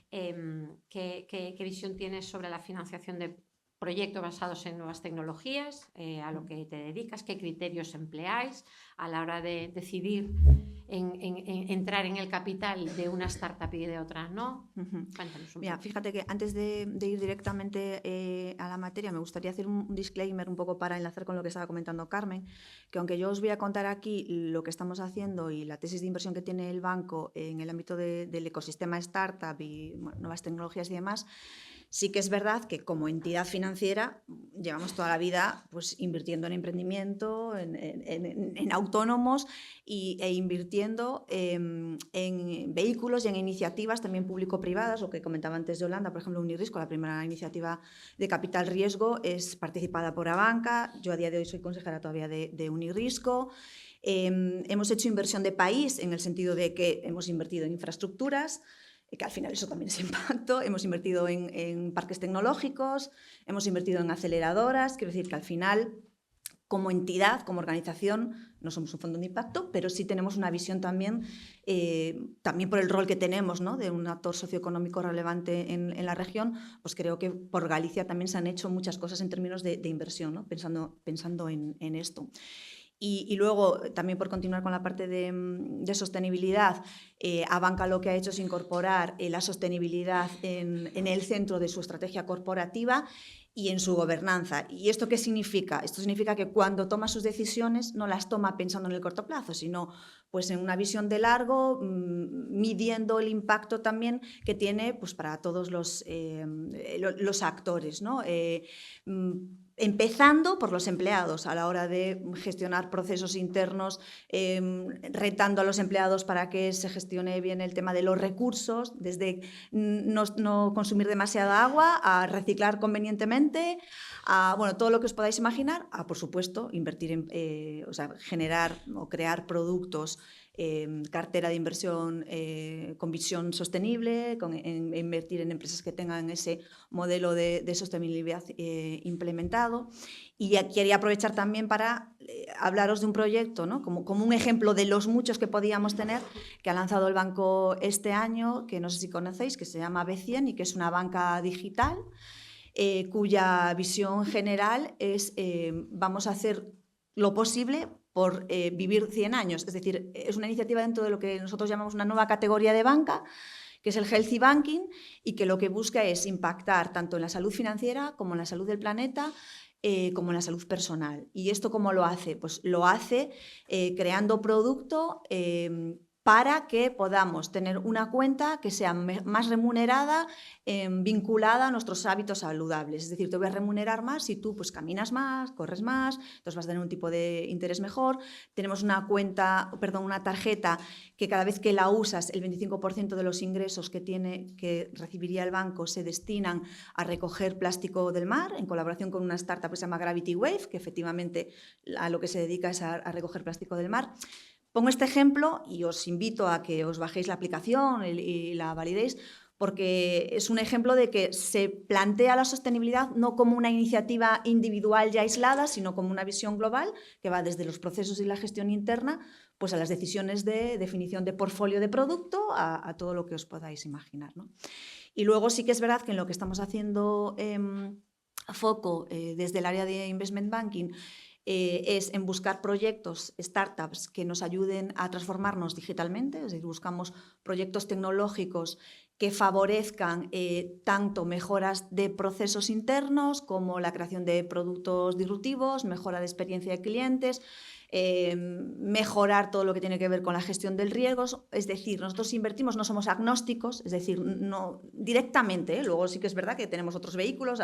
¿Qué visión tienes sobre la financiación de proyectos basados en nuevas tecnologías, a lo que te dedicas, qué criterios empleáis a la hora de decidir entrar en el capital de una startup y de otra no? Cuéntanos un Mira, poco. fíjate que antes de ir directamente a la materia, me gustaría hacer un disclaimer un poco para enlazar con lo que estaba comentando Carmen, que aunque yo os voy a contar aquí lo que estamos haciendo y la tesis de inversión que tiene el banco en el ámbito del ecosistema startup y nuevas tecnologías y demás, sí que es verdad que como entidad financiera llevamos toda la vida pues, invirtiendo en emprendimiento, en autónomos e invirtiendo en vehículos y en iniciativas también público-privadas, lo que comentaba antes de Yolanda, por ejemplo, Unirrisco, la primera iniciativa de capital riesgo es participada por Abanca. Yo a día de hoy soy consejera todavía de Unirrisco. Hemos hecho inversión de país en el sentido de que hemos invertido en infraestructuras, que al final eso también es impacto, hemos invertido en parques tecnológicos, hemos invertido en aceleradoras, quiero decir que al final, como entidad, como organización, no somos un fondo de impacto, pero sí tenemos una visión también por el rol que tenemos, ¿no? De un actor socioeconómico relevante en la región, pues creo que por Galicia también se han hecho muchas cosas en términos de inversión, ¿no? Pensando en esto. Y luego, también por continuar con la parte de sostenibilidad, Abanca lo que ha hecho es incorporar la sostenibilidad en el centro de su estrategia corporativa y en su gobernanza. ¿Y esto qué significa? Esto significa que cuando toma sus decisiones no las toma pensando en el corto plazo, sino pues en una visión de largo, midiendo el impacto también que tiene pues, para todos los actores, ¿no? Empezando por los empleados a la hora de gestionar procesos internos, retando a los empleados para que se gestione bien el tema de los recursos, desde no consumir demasiada agua, a reciclar convenientemente, a todo lo que os podáis imaginar, a, por supuesto, invertir generar o crear productos, cartera de inversión con visión sostenible, invertir en empresas que tengan ese modelo de sostenibilidad implementado. Y quería aprovechar también para hablaros de un proyecto, ¿no? como un ejemplo de los muchos que podíamos tener, que ha lanzado el banco este año, que no sé si conocéis, que se llama B100 y que es una banca digital, cuya visión general es vamos a hacer lo posible por vivir 100 años. Es decir, es una iniciativa dentro de lo que nosotros llamamos una nueva categoría de banca, que es el Healthy Banking, y que lo que busca es impactar tanto en la salud financiera como en la salud del planeta, como en la salud personal. ¿Y esto cómo lo hace? Pues lo hace creando producto para que podamos tener una cuenta que sea más remunerada, vinculada a nuestros hábitos saludables. Es decir, te voy a remunerar más si tú pues, caminas más, corres más, entonces vas a tener un tipo de interés mejor. Tenemos una tarjeta que cada vez que la usas, el 25% de los ingresos que recibiría el banco se destinan a recoger plástico del mar, en colaboración con una startup que se llama Gravity Wave, que efectivamente a lo que se dedica es a recoger plástico del mar. Pongo este ejemplo y os invito a que os bajéis la aplicación y la validéis, porque es un ejemplo de que se plantea la sostenibilidad no como una iniciativa individual y aislada, sino como una visión global que va desde los procesos y la gestión interna pues a las decisiones de definición de portfolio de producto, a todo lo que os podáis imaginar, ¿no? Y luego sí que es verdad que en lo que estamos haciendo foco desde el área de Investment Banking es en buscar proyectos, startups que nos ayuden a transformarnos digitalmente, es decir, buscamos proyectos tecnológicos que favorezcan tanto mejoras de procesos internos como la creación de productos disruptivos, mejora de experiencia de clientes, mejorar todo lo que tiene que ver con la gestión del riesgo. Es decir, nosotros invertimos, no somos agnósticos, es decir, no directamente, luego sí que es verdad que tenemos otros vehículos,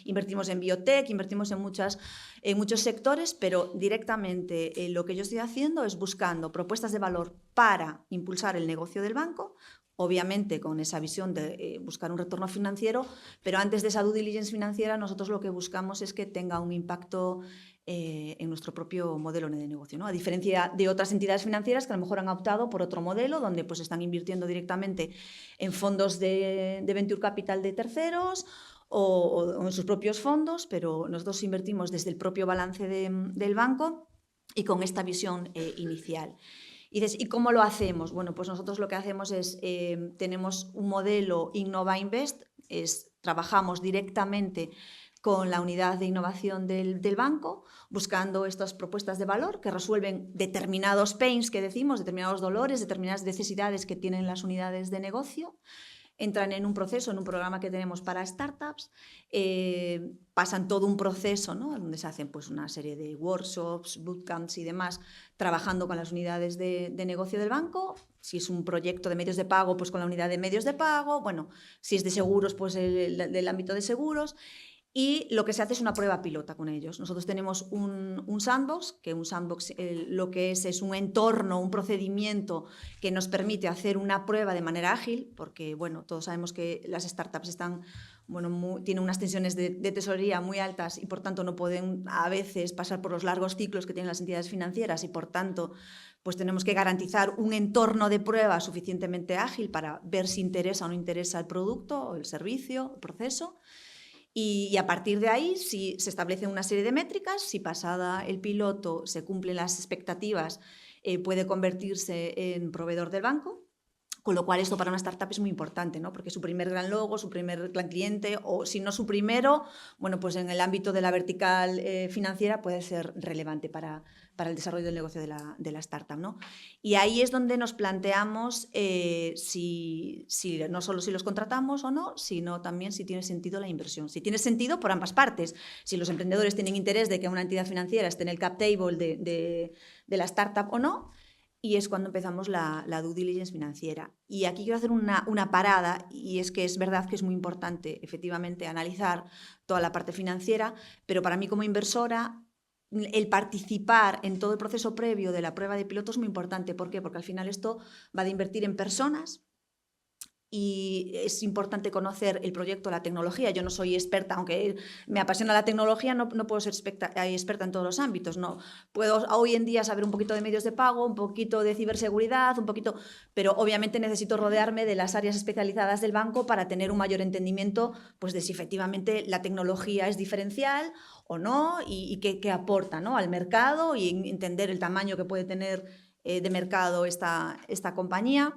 invertimos en biotech, invertimos en muchos sectores, pero directamente lo que yo estoy haciendo es buscando propuestas de valor para impulsar el negocio del banco, obviamente con esa visión de buscar un retorno financiero, pero antes de esa due diligence financiera nosotros lo que buscamos es que tenga un impacto en nuestro propio modelo de negocio, ¿no? A diferencia de otras entidades financieras que a lo mejor han optado por otro modelo donde pues están invirtiendo directamente en fondos de venture capital de terceros o en sus propios fondos, pero nosotros invertimos desde el propio balance del banco y con esta visión inicial. Y dices, ¿y cómo lo hacemos? Bueno, pues nosotros lo que hacemos es, tenemos un modelo Innova Invest, trabajamos directamente con la unidad de innovación del banco, buscando estas propuestas de valor que resuelven determinados pains que decimos, determinados dolores, determinadas necesidades que tienen las unidades de negocio. Entran en un proceso, en un programa que tenemos para startups, pasan todo un proceso, ¿no? Donde se hacen pues, una serie de workshops, bootcamps y demás, trabajando con las unidades de negocio del banco. Si es un proyecto de medios de pago, pues con la unidad de medios de pago. Bueno, si es de seguros, pues del ámbito de seguros. Y lo que se hace es una prueba pilota con ellos. Nosotros tenemos un sandbox, que un sandbox lo que es un entorno, un procedimiento que nos permite hacer una prueba de manera ágil, porque bueno, todos sabemos que las startups están, bueno, tienen unas tensiones de tesorería muy altas y por tanto no pueden a veces pasar por los largos ciclos que tienen las entidades financieras y por tanto pues tenemos que garantizar un entorno de prueba suficientemente ágil para ver si interesa o no interesa el producto, el servicio, el proceso. Y a partir de ahí, si se establecen una serie de métricas, si pasada el piloto se cumplen las expectativas, puede convertirse en proveedor del banco, con lo cual esto para una startup es muy importante, ¿no? Porque su primer gran logo, su primer gran cliente, o si no su primero, bueno, pues en el ámbito de la vertical financiera puede ser relevante para el desarrollo del negocio de la startup, ¿no? Y ahí es donde nos planteamos si no solo si los contratamos o no, sino también si tiene sentido la inversión. Si tiene sentido por ambas partes. Si los emprendedores tienen interés de que una entidad financiera esté en el cap table de la startup o no, y es cuando empezamos la due diligence financiera. Y aquí quiero hacer una parada, y es que es verdad que es muy importante, efectivamente, analizar toda la parte financiera, pero para mí como inversora, el participar en todo el proceso previo de la prueba de piloto es muy importante. ¿Por qué? Porque al final esto va de invertir en personas, y es importante conocer el proyecto, la tecnología. Yo no soy experta, aunque me apasiona la tecnología, no puedo ser experta en todos los ámbitos. No puedo hoy en día saber un poquito de medios de pago, un poquito de ciberseguridad, pero obviamente necesito rodearme de las áreas especializadas del banco para tener un mayor entendimiento pues, de si efectivamente la tecnología es diferencial o no y qué aporta, ¿no? Al mercado y entender el tamaño que puede tener de mercado esta compañía.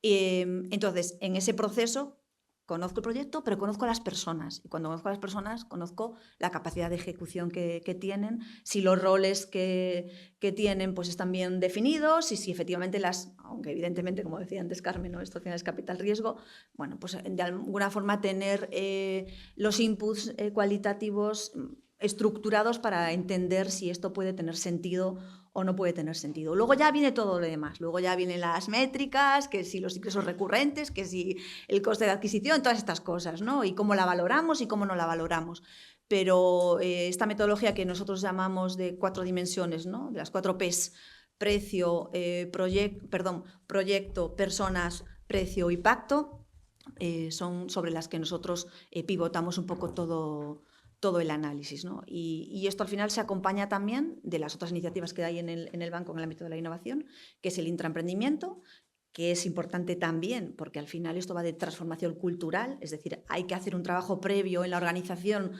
Entonces, en ese proceso conozco el proyecto, pero conozco a las personas. Y cuando conozco a las personas, conozco la capacidad de ejecución que tienen, si los roles que tienen pues, están bien definidos y si efectivamente aunque evidentemente, como decía antes Carmen, ¿no? Esto al final es capital riesgo, bueno, pues de alguna forma tener los inputs cualitativos estructurados para entender si esto puede tener sentido o no puede tener sentido. Luego ya viene todo lo demás, luego ya vienen las métricas, que si los ingresos recurrentes, que si el coste de adquisición, todas estas cosas, ¿no? Y cómo la valoramos y cómo no la valoramos. Pero esta metodología que nosotros llamamos de 4 dimensiones, ¿no? De las 4 P's, precio, proyecto, personas, precio y pacto, son sobre las que nosotros pivotamos un poco todo el análisis, ¿no? Y esto al final se acompaña también de las otras iniciativas que hay en el banco en el ámbito de la innovación, que es el intraemprendimiento, que es importante también, porque al final esto va de transformación cultural, es decir, hay que hacer un trabajo previo en la organización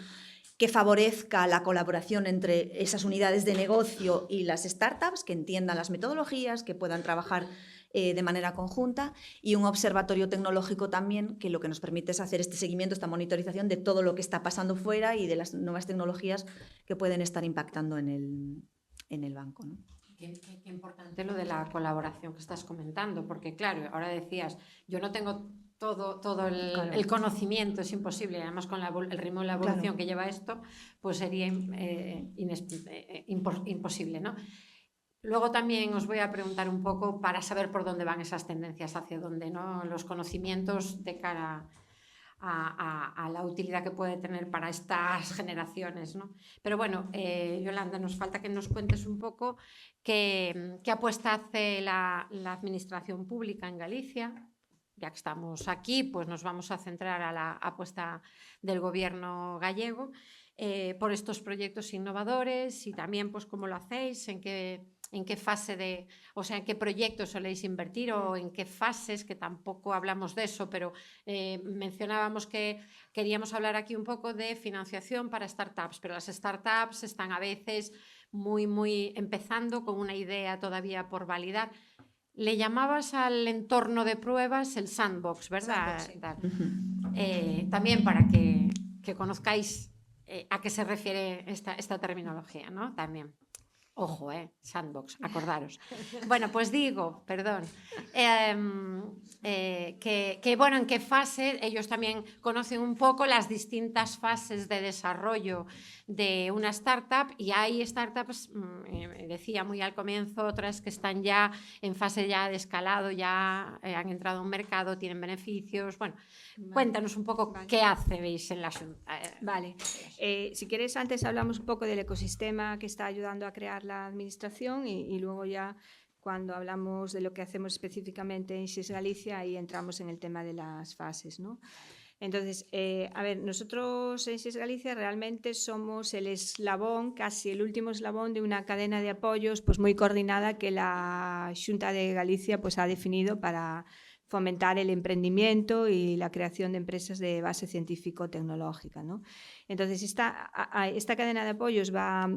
que favorezca la colaboración entre esas unidades de negocio y las startups, que entiendan las metodologías, que puedan trabajar de manera conjunta, y un observatorio tecnológico también, que lo que nos permite es hacer este seguimiento, esta monitorización de todo lo que está pasando fuera y de las nuevas tecnologías que pueden estar impactando en el banco, ¿no? Qué importante lo de la colaboración que estás comentando, porque claro, ahora decías, yo no tengo todo el conocimiento, es imposible, además con el ritmo de la evolución que lleva esto, pues sería imposible, ¿no? Luego también os voy a preguntar un poco para saber por dónde van esas tendencias, hacia dónde, ¿no? Los conocimientos de cara a la utilidad que puede tener para estas generaciones, ¿no? Pero bueno, Yolanda, nos falta que nos cuentes un poco qué apuesta hace la administración pública en Galicia. Ya que estamos aquí, pues nos vamos a centrar a la apuesta del gobierno gallego por estos proyectos innovadores y también pues cómo lo hacéis, en qué fase en qué proyectos soléis invertir o en qué fases, que tampoco hablamos de eso, pero mencionábamos que queríamos hablar aquí un poco de financiación para startups, pero las startups están a veces muy empezando con una idea todavía por validar. Le llamabas al entorno de pruebas el sandbox, ¿verdad? Sandbox, sí. También para que conozcáis a qué se refiere esta terminología, ¿no? También. Ojo, sandbox, acordaros. Bueno, pues digo, perdón, que bueno, en qué fase, ellos también conocen un poco las distintas fases de desarrollo de una startup, y hay startups, decía muy al comienzo, otras que están ya en fase ya de escalado, ya han entrado a un mercado, tienen beneficios. Bueno, cuéntanos un poco qué hacéis en la Xunta. Vale, si quieres antes hablamos un poco del ecosistema que está ayudando a crear la administración y luego ya cuando hablamos de lo que hacemos específicamente en SIS Galicia, ahí entramos en el tema de las fases, ¿no? Entonces, a ver, nosotros en SIS Galicia realmente somos el eslabón, casi el último eslabón de una cadena de apoyos pues muy coordinada que la Xunta de Galicia pues ha definido para fomentar el emprendimiento y la creación de empresas de base científico-tecnológica, ¿no? Entonces, esta cadena de apoyos va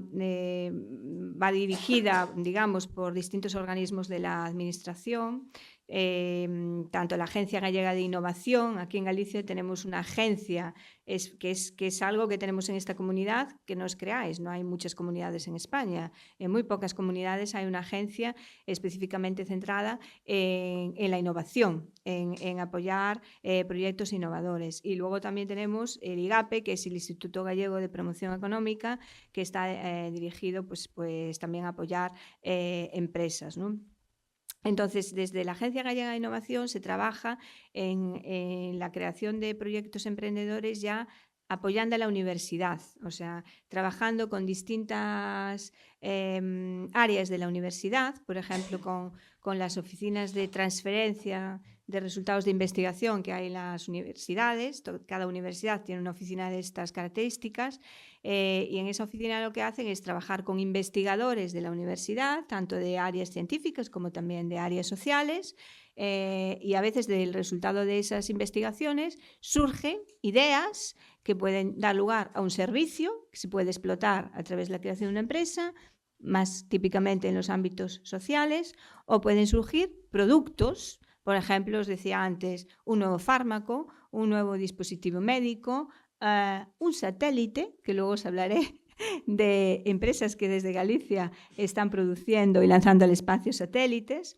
dirigida, digamos, por distintos organismos de la administración, tanto la Agencia Gallega de Innovación. Aquí en Galicia tenemos una agencia que es algo que tenemos en esta comunidad, que no os creáis, no hay muchas comunidades en España. En muy pocas comunidades hay una agencia específicamente centrada en la innovación, en apoyar proyectos innovadores. Y luego también tenemos el IGAPE, que es el Instituto Gallego de Promoción Económica, que está dirigido pues también a apoyar empresas, ¿no? Entonces, desde la Agencia Gallega de Innovación se trabaja en la creación de proyectos emprendedores ya apoyando a la universidad, o sea, trabajando con distintas áreas de la universidad, por ejemplo, con las oficinas de transferencia de resultados de investigación que hay en las universidades. Cada universidad tiene una oficina de estas características y en esa oficina lo que hacen es trabajar con investigadores de la universidad, tanto de áreas científicas como también de áreas sociales, y a veces del resultado de esas investigaciones surgen ideas que pueden dar lugar a un servicio que se puede explotar a través de la creación de una empresa, más típicamente en los ámbitos sociales, o pueden surgir productos. Por ejemplo, os decía antes, un nuevo fármaco, un nuevo dispositivo médico, un satélite, que luego os hablaré de empresas que desde Galicia están produciendo y lanzando al espacio satélites.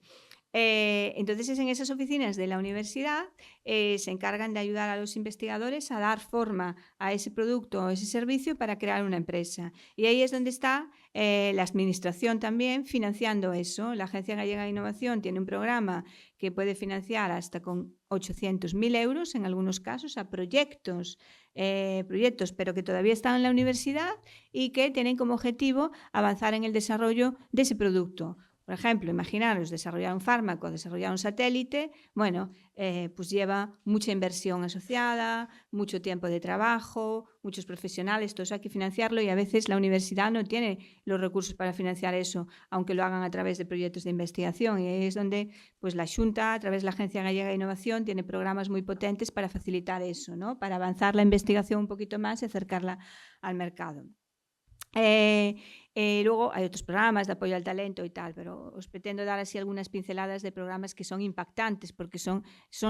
Entonces, en esas oficinas de la universidad se encargan de ayudar a los investigadores a dar forma a ese producto o ese servicio para crear una empresa. Y ahí es donde está la administración también financiando eso. La Agencia Gallega de Innovación tiene un programa que puede financiar hasta con 800.000 euros en algunos casos a proyectos, pero que todavía están en la universidad y que tienen como objetivo avanzar en el desarrollo de ese producto. Por ejemplo, imaginaros desarrollar un fármaco, desarrollar un satélite, bueno, pues lleva mucha inversión asociada, mucho tiempo de trabajo, muchos profesionales, todo eso hay que financiarlo y a veces la universidad no tiene los recursos para financiar eso, aunque lo hagan a través de proyectos de investigación. Y ahí es donde pues, la Xunta, a través de la Agencia Gallega de Innovación, tiene programas muy potentes para facilitar eso, ¿no? Para avanzar la investigación un poquito más y acercarla al mercado. Luego hay otros programas de apoyo al talento y tal, pero os pretendo dar así algunas pinceladas de programas que son impactantes porque son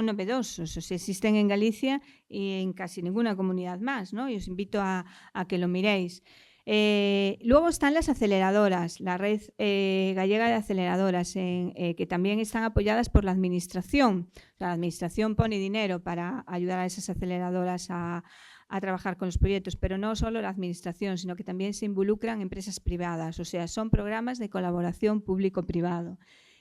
novedosos, o sea, existen en Galicia y en casi ninguna comunidad más, ¿no? Y os invito a que lo miréis. Luego están las aceleradoras, la red gallega de aceleradoras, que también están apoyadas por la administración. O sea, la administración pone dinero para ayudar a esas aceleradoras a trabajar con los proyectos, pero no solo la administración, sino que también se involucran empresas privadas, o sea, son programas de colaboración público-privado.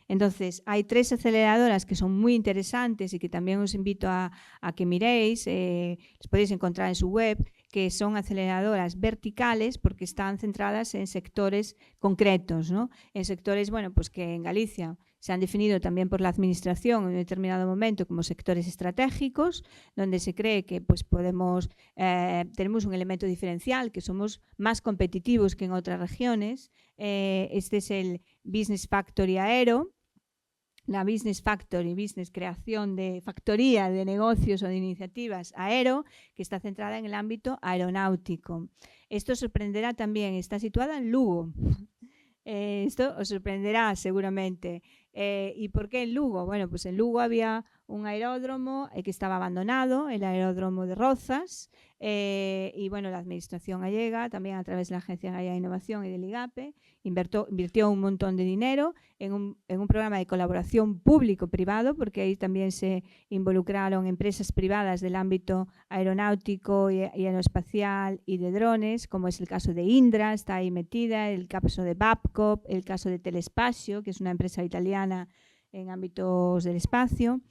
Entonces, hay 3 aceleradoras que son muy interesantes y que también os invito a que miréis, las podéis encontrar en su web, que son aceleradoras verticales porque están centradas en sectores concretos, ¿no? En sectores, bueno, pues que en Galicia se han definido también por la administración en un determinado momento como sectores estratégicos, donde se cree que pues, tenemos un elemento diferencial, que somos más competitivos que en otras regiones. Este es el Business Factory Aero, la Business Factory, Business Creación de Factoría de Negocios o de Iniciativas Aero, que está centrada en el ámbito aeronáutico. Esto sorprenderá también, está situada en Lugo. Esto os sorprenderá seguramente. ¿Y por qué en Lugo? Bueno, pues en Lugo había un aeródromo que estaba abandonado, el aeródromo de Rozas, y bueno, la administración gallega, también a través de la Agencia Gallega de Innovación y del IGAPE, invirtió un montón de dinero en un programa de colaboración público-privado, porque ahí también se involucraron empresas privadas del ámbito aeronáutico y aeroespacial y de drones, como es el caso de Indra, está ahí metida, el caso de Babcock, el caso de Telespacio, que es una empresa italiana en ámbitos del espacio.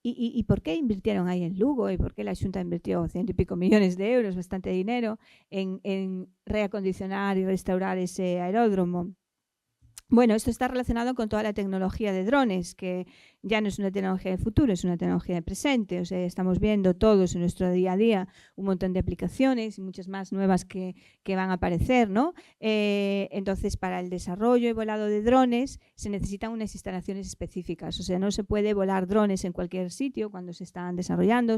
¿Y por qué invirtieron ahí en Lugo? ¿Y por qué la Xunta invirtió 100 y pico millones de euros, bastante dinero, en reacondicionar y restaurar ese aeródromo? Bueno, esto está relacionado con toda la tecnología de drones, que ya no es una tecnología de futuro, es una tecnología de presente. O sea, estamos viendo todos en nuestro día a día un montón de aplicaciones y muchas más nuevas que van a aparecer, ¿no? Entonces, para el desarrollo y volado de drones se necesitan unas instalaciones específicas. O sea, no se puede volar drones en cualquier sitio cuando se están desarrollando.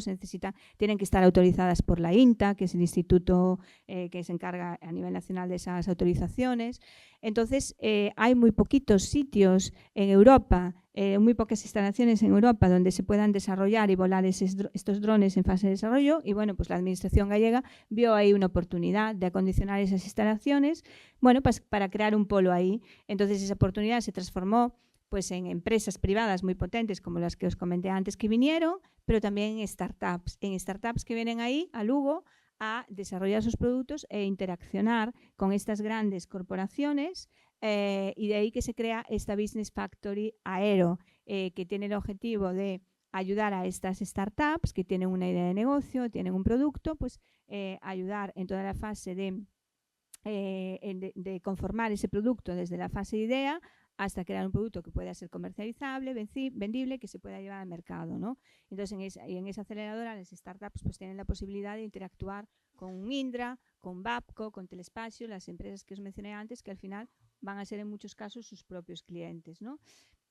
Tienen que estar autorizadas por la INTA, que es el instituto que se encarga a nivel nacional de esas autorizaciones. Entonces, hay muy poquitos sitios en Europa, muy pocas instalaciones en Europa donde se puedan desarrollar y volar estos drones en fase de desarrollo y bueno, pues la administración gallega vio ahí una oportunidad de acondicionar esas instalaciones, bueno, pues para crear un polo ahí. Entonces esa oportunidad se transformó pues en empresas privadas muy potentes como las que os comenté antes que vinieron, pero también en startups que vienen ahí a Lugo a desarrollar sus productos e interaccionar con estas grandes corporaciones y de ahí que se crea esta Business Factory Aero, que tiene el objetivo de ayudar a estas startups que tienen una idea de negocio, tienen un producto, pues ayudar en toda la fase de conformar ese producto desde la fase de idea hasta crear un producto que pueda ser comercializable, vendible, que se pueda llevar al mercado, ¿no? Entonces, en esa aceleradora, las startups pues, tienen la posibilidad de interactuar con Indra, con Babcock, con Telespacio, las empresas que os mencioné antes, que al final van a ser en muchos casos sus propios clientes, ¿no?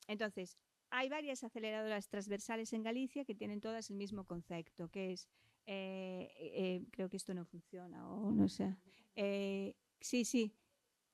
Entonces, hay varias aceleradoras transversales en Galicia que tienen todas el mismo concepto, que es, creo que esto no funciona, o no sé. Sí.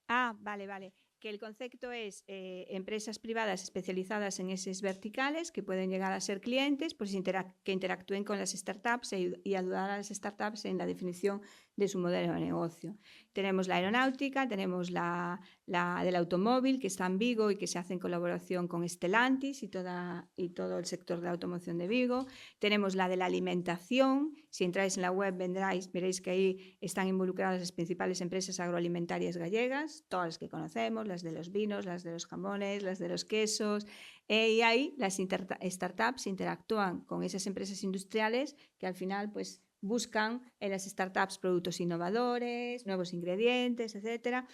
Vale. Que el concepto es empresas privadas especializadas en esos verticales que pueden llegar a ser clientes, pues que interactúen con las startups y ayudar a las startups en la definición de su modelo de negocio. Tenemos la aeronáutica, tenemos la del automóvil, que está en Vigo y que se hace en colaboración con Stellantis y todo el sector de la automoción de Vigo. Tenemos la de la alimentación. Si entráis en la web veréis que ahí están involucradas las principales empresas agroalimentarias gallegas, todas las que conocemos, las de los vinos, las de los jamones, las de los quesos, y ahí las startups interactúan con esas empresas industriales que al final pues buscan en las startups productos innovadores, nuevos ingredientes, etcétera.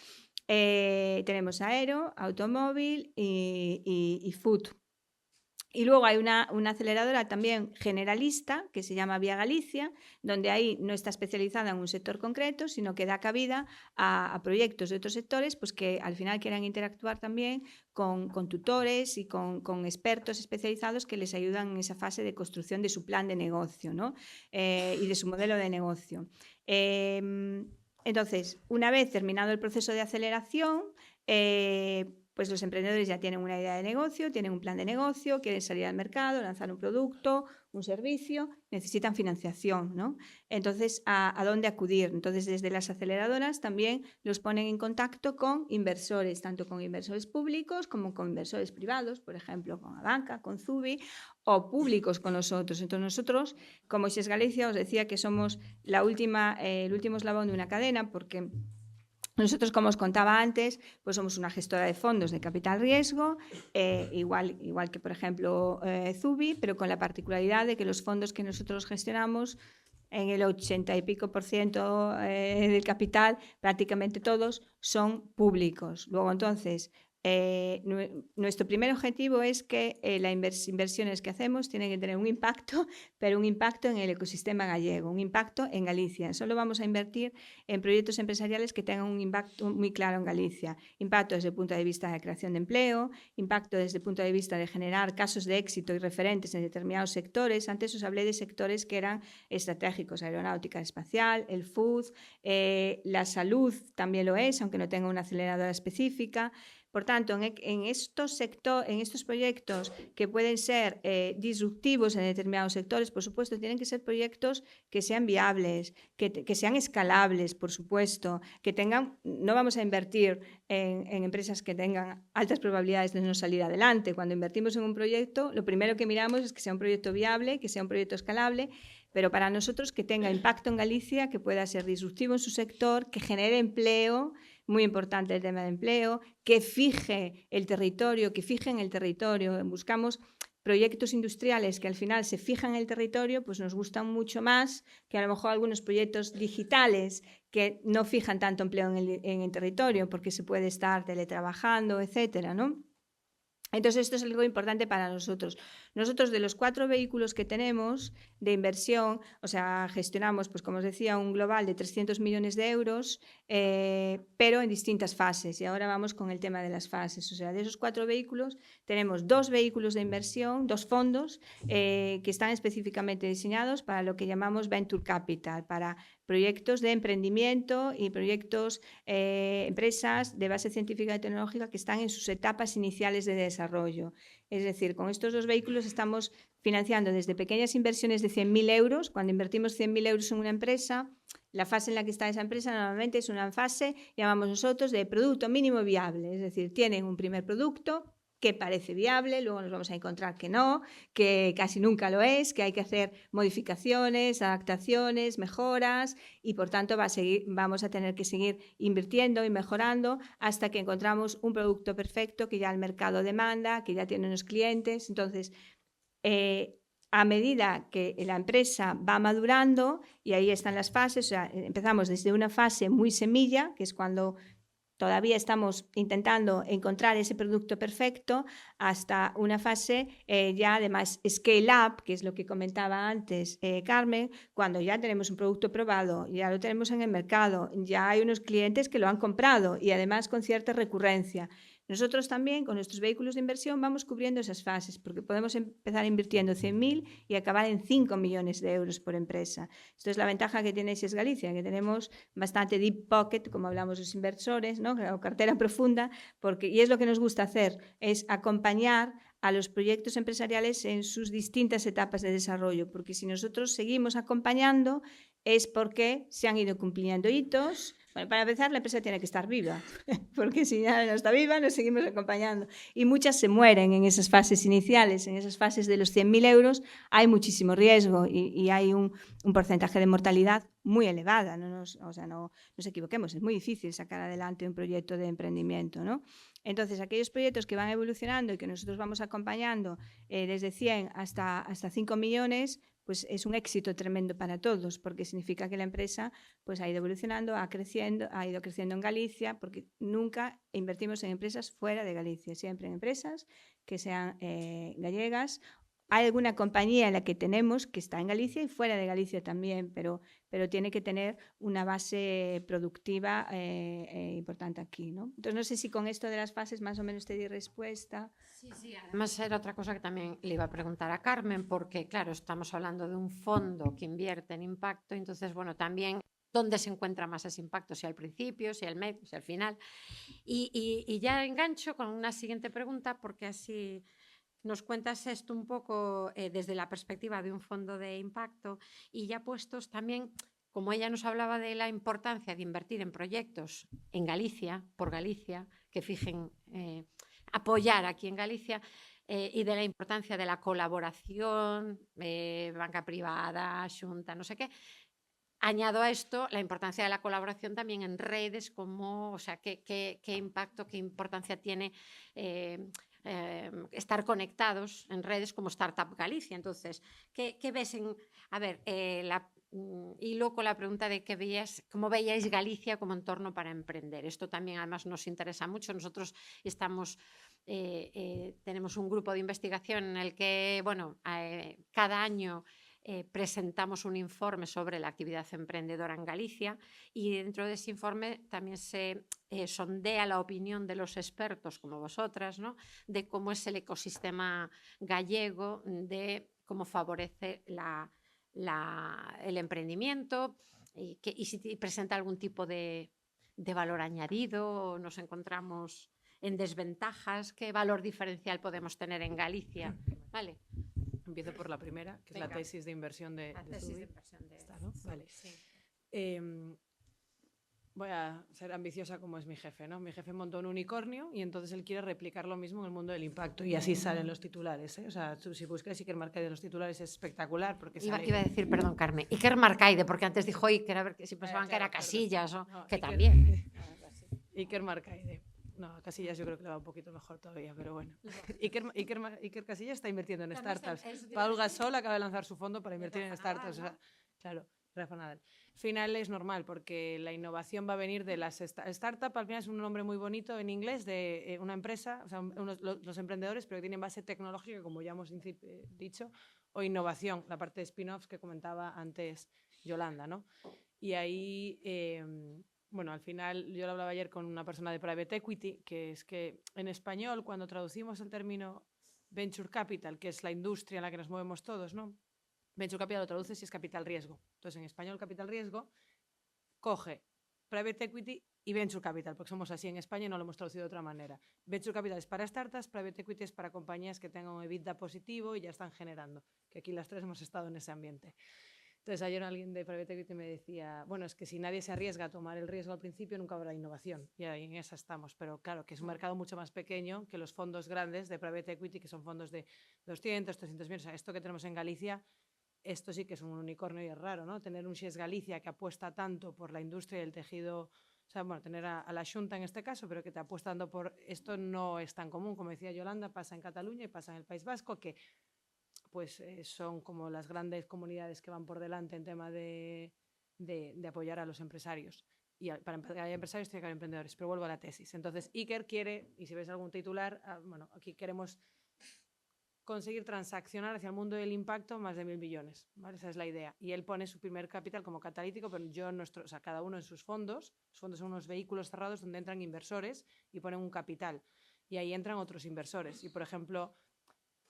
tenemos aero, automóvil y food. Y luego hay una aceleradora también generalista que se llama Vía Galicia, donde ahí no está especializada en un sector concreto, sino que da cabida a proyectos de otros sectores pues que al final quieran interactuar también con tutores y con expertos especializados que les ayudan en esa fase de construcción de su plan de negocio, ¿no? Y de su modelo de negocio. Entonces, una vez terminado el proceso de aceleración, pues los emprendedores ya tienen una idea de negocio, tienen un plan de negocio, quieren salir al mercado, lanzar un producto, un servicio, necesitan financiación, ¿no? Entonces, ¿a dónde acudir? Entonces, desde las aceleradoras también los ponen en contacto con inversores, tanto con inversores públicos como con inversores privados, por ejemplo, con Abanca, con Zubi, o públicos con nosotros. Entonces, nosotros, como SES Galicia, os decía que somos el último eslabón de una cadena, porque nosotros, como os contaba antes, pues somos una gestora de fondos de capital riesgo, igual que, por ejemplo, Zubi, pero con la particularidad de que los fondos que nosotros gestionamos, en el 80 y pico % del capital, prácticamente todos son públicos. Luego, entonces, nuestro primer objetivo es que las inversiones que hacemos tienen que tener un impacto, pero un impacto en el ecosistema gallego, un impacto en Galicia. Solo vamos a invertir en proyectos empresariales que tengan un impacto muy claro en Galicia. Impacto desde el punto de vista de creación de empleo, impacto desde el punto de vista de generar casos de éxito y referentes en determinados sectores. Antes os hablé de sectores que eran estratégicos, aeronáutica espacial, el food, la salud también lo es, aunque no tenga una aceleradora específica. Por tanto, en estos proyectos que pueden ser disruptivos en determinados sectores, por supuesto, tienen que ser proyectos que sean viables, que sean escalables, por supuesto, que tengan, no vamos a invertir en empresas que tengan altas probabilidades de no salir adelante. Cuando invertimos en un proyecto, lo primero que miramos es que sea un proyecto viable, que sea un proyecto escalable, pero para nosotros que tenga impacto en Galicia, que pueda ser disruptivo en su sector, que genere empleo, muy importante el tema de empleo, que fije en el territorio. Buscamos proyectos industriales que al final se fijan en el territorio, pues nos gustan mucho más que a lo mejor algunos proyectos digitales que no fijan tanto empleo en el territorio porque se puede estar teletrabajando, etcétera, ¿no? Entonces, esto es algo importante para nosotros. Nosotros, de los 4 vehículos que tenemos de inversión, o sea, gestionamos, pues como os decía, un global de 300 millones de euros, pero en distintas fases. Y ahora vamos con el tema de las fases. O sea, de esos 4 vehículos, tenemos 2 vehículos de inversión, 2 fondos, que están específicamente diseñados para lo que llamamos Venture Capital, para proyectos de emprendimiento y proyectos, empresas de base científica y tecnológica que están en sus etapas iniciales de desarrollo. Es decir, con estos 2 vehículos estamos financiando desde pequeñas inversiones de 100.000 euros. Cuando invertimos 100.000 euros en una empresa, la fase en la que está esa empresa normalmente es una fase, llamamos nosotros, de producto mínimo viable. Es decir, tienen un primer producto que parece viable, luego nos vamos a encontrar que no, que casi nunca lo es, que hay que hacer modificaciones, adaptaciones, mejoras y por tanto vamos a tener que seguir invirtiendo y mejorando hasta que encontramos un producto perfecto que ya el mercado demanda, que ya tiene unos clientes. Entonces, a medida que la empresa va madurando, y ahí están las fases, o sea, empezamos desde una fase muy semilla, que es cuando todavía estamos intentando encontrar ese producto perfecto, hasta una fase ya de más scale up, que es lo que comentaba antes Carmen, cuando ya tenemos un producto probado, ya lo tenemos en el mercado, ya hay unos clientes que lo han comprado y además con cierta recurrencia. Nosotros también, con nuestros vehículos de inversión, vamos cubriendo esas fases, porque podemos empezar invirtiendo 100.000 y acabar en 5 millones de euros por empresa. Esto es la ventaja que tiene SES Galicia, que tenemos bastante deep pocket, como hablamos los inversores, ¿no? O cartera profunda, y es lo que nos gusta hacer, es acompañar a los proyectos empresariales en sus distintas etapas de desarrollo, porque si nosotros seguimos acompañando es porque se han ido cumpliendo hitos. Bueno, para empezar, la empresa tiene que estar viva, porque si ya no está viva, nos seguimos acompañando. Y muchas se mueren en esas fases iniciales, en esas fases de los 100.000 euros, hay muchísimo riesgo y hay un porcentaje de mortalidad muy elevada. No nos equivoquemos, es muy difícil sacar adelante un proyecto de emprendimiento, ¿no? Entonces, aquellos proyectos que van evolucionando y que nosotros vamos acompañando desde 100 hasta 5 millones, pues es un éxito tremendo para todos, porque significa que la empresa pues ha ido evolucionando, ha ido creciendo en Galicia, porque nunca invertimos en empresas fuera de Galicia, siempre en empresas que sean gallegas. Hay alguna compañía en la que tenemos que está en Galicia y fuera de Galicia también, pero tiene que tener una base productiva importante aquí, ¿no? Entonces, no sé si con esto de las fases más o menos te di respuesta. Sí, además era otra cosa que también le iba a preguntar a Carmen, porque claro, estamos hablando de un fondo que invierte en impacto, entonces, bueno, también dónde se encuentra más ese impacto, si al principio, si al medio, si al final. Y ya engancho con una siguiente pregunta, porque así nos cuentas esto un poco desde la perspectiva de un fondo de impacto y ya puestos también, como ella nos hablaba de la importancia de invertir en proyectos en Galicia, por Galicia, que fijen apoyar aquí en Galicia, y de la importancia de la colaboración, banca privada, xunta, no sé qué. Añado a esto la importancia de la colaboración también en redes, como, o sea, qué impacto, qué importancia tiene estar conectados en redes como Startup Galicia. Entonces, ¿qué ves en...? A ver, hilo con la pregunta de cómo veíais Galicia como entorno para emprender. Esto también además nos interesa mucho. Nosotros tenemos un grupo de investigación en el que, bueno, cada año presentamos un informe sobre la actividad emprendedora en Galicia y dentro de ese informe también se sondea la opinión de los expertos como vosotras, ¿no?, de cómo es el ecosistema gallego, de cómo favorece el emprendimiento y si presenta algún tipo de valor añadido o nos encontramos en desventajas, qué valor diferencial podemos tener en Galicia. ¿Vale? Empiezo por la primera, que Venga. es la tesis de inversión de Zubi. Esta, ¿No? Vale. Sí. Voy a ser ambiciosa como es mi jefe, ¿no? Mi jefe montó un unicornio y entonces él quiere replicar lo mismo en el mundo del impacto y así salen los titulares, ¿eh? O sea, tú, si buscas Iker Marcaide en los titulares es espectacular porque Iba sale... a decir, perdón, Carmen, Iker Marcaide, porque antes dijo Iker, a ver si pensaban que claro, era Casillas o no, que Iker, también. Iker Marcaide. No, Casillas yo creo que le va un poquito mejor todavía, pero bueno. Iker Casillas está invirtiendo en startups. Pau Gasol acaba de lanzar su fondo para invertir en startups. Nadal, ¿no? O sea, claro, Rafa Nadal. Al final es normal, porque la innovación va a venir de las startups. Al final es un nombre muy bonito en inglés de una empresa, o sea, los emprendedores, pero que tienen base tecnológica, como ya hemos dicho, o innovación, la parte de spin-offs que comentaba antes Yolanda, ¿no? Y ahí... bueno, al final yo lo hablaba ayer con una persona de Private Equity, que es que en español, cuando traducimos el término Venture Capital, que es la industria en la que nos movemos todos, ¿no? Venture Capital lo traduce si es capital riesgo. Entonces, en español, capital riesgo coge Private Equity y Venture Capital, porque somos así en España y no lo hemos traducido de otra manera. Venture Capital es para startups, Private Equity es para compañías que tengan un EBITDA positivo y ya están generando, que aquí las tres hemos estado en ese ambiente. Entonces, ayer alguien de Private Equity me decía, bueno, es que si nadie se arriesga a tomar el riesgo al principio, nunca habrá innovación. Y ahí en esa estamos. Pero claro, que es un mercado mucho más pequeño que los fondos grandes de Private Equity, que son fondos de 200, 300 millones. O sea, esto que tenemos en Galicia, esto sí que es un unicornio y es raro, ¿no? Tener un Xes Galicia que apuesta tanto por la industria y el tejido, o sea, bueno, tener a la Xunta en este caso, pero que te apuesta tanto por esto no es tan común. Como decía Yolanda, pasa en Cataluña y pasa en el País Vasco, que pues son como las grandes comunidades que van por delante en tema de apoyar a los empresarios. Y para que haya empresarios tiene que haber emprendedores. Pero vuelvo a la tesis. Entonces, Iker quiere, y si ves algún titular, bueno, aquí queremos conseguir transaccionar hacia el mundo del impacto más de 1.000 billones, ¿vale? Esa es la idea. Y él pone su primer capital como catalítico, pero o sea, cada uno en sus fondos. Los fondos son unos vehículos cerrados donde entran inversores y ponen un capital. Y ahí entran otros inversores. Y, por ejemplo,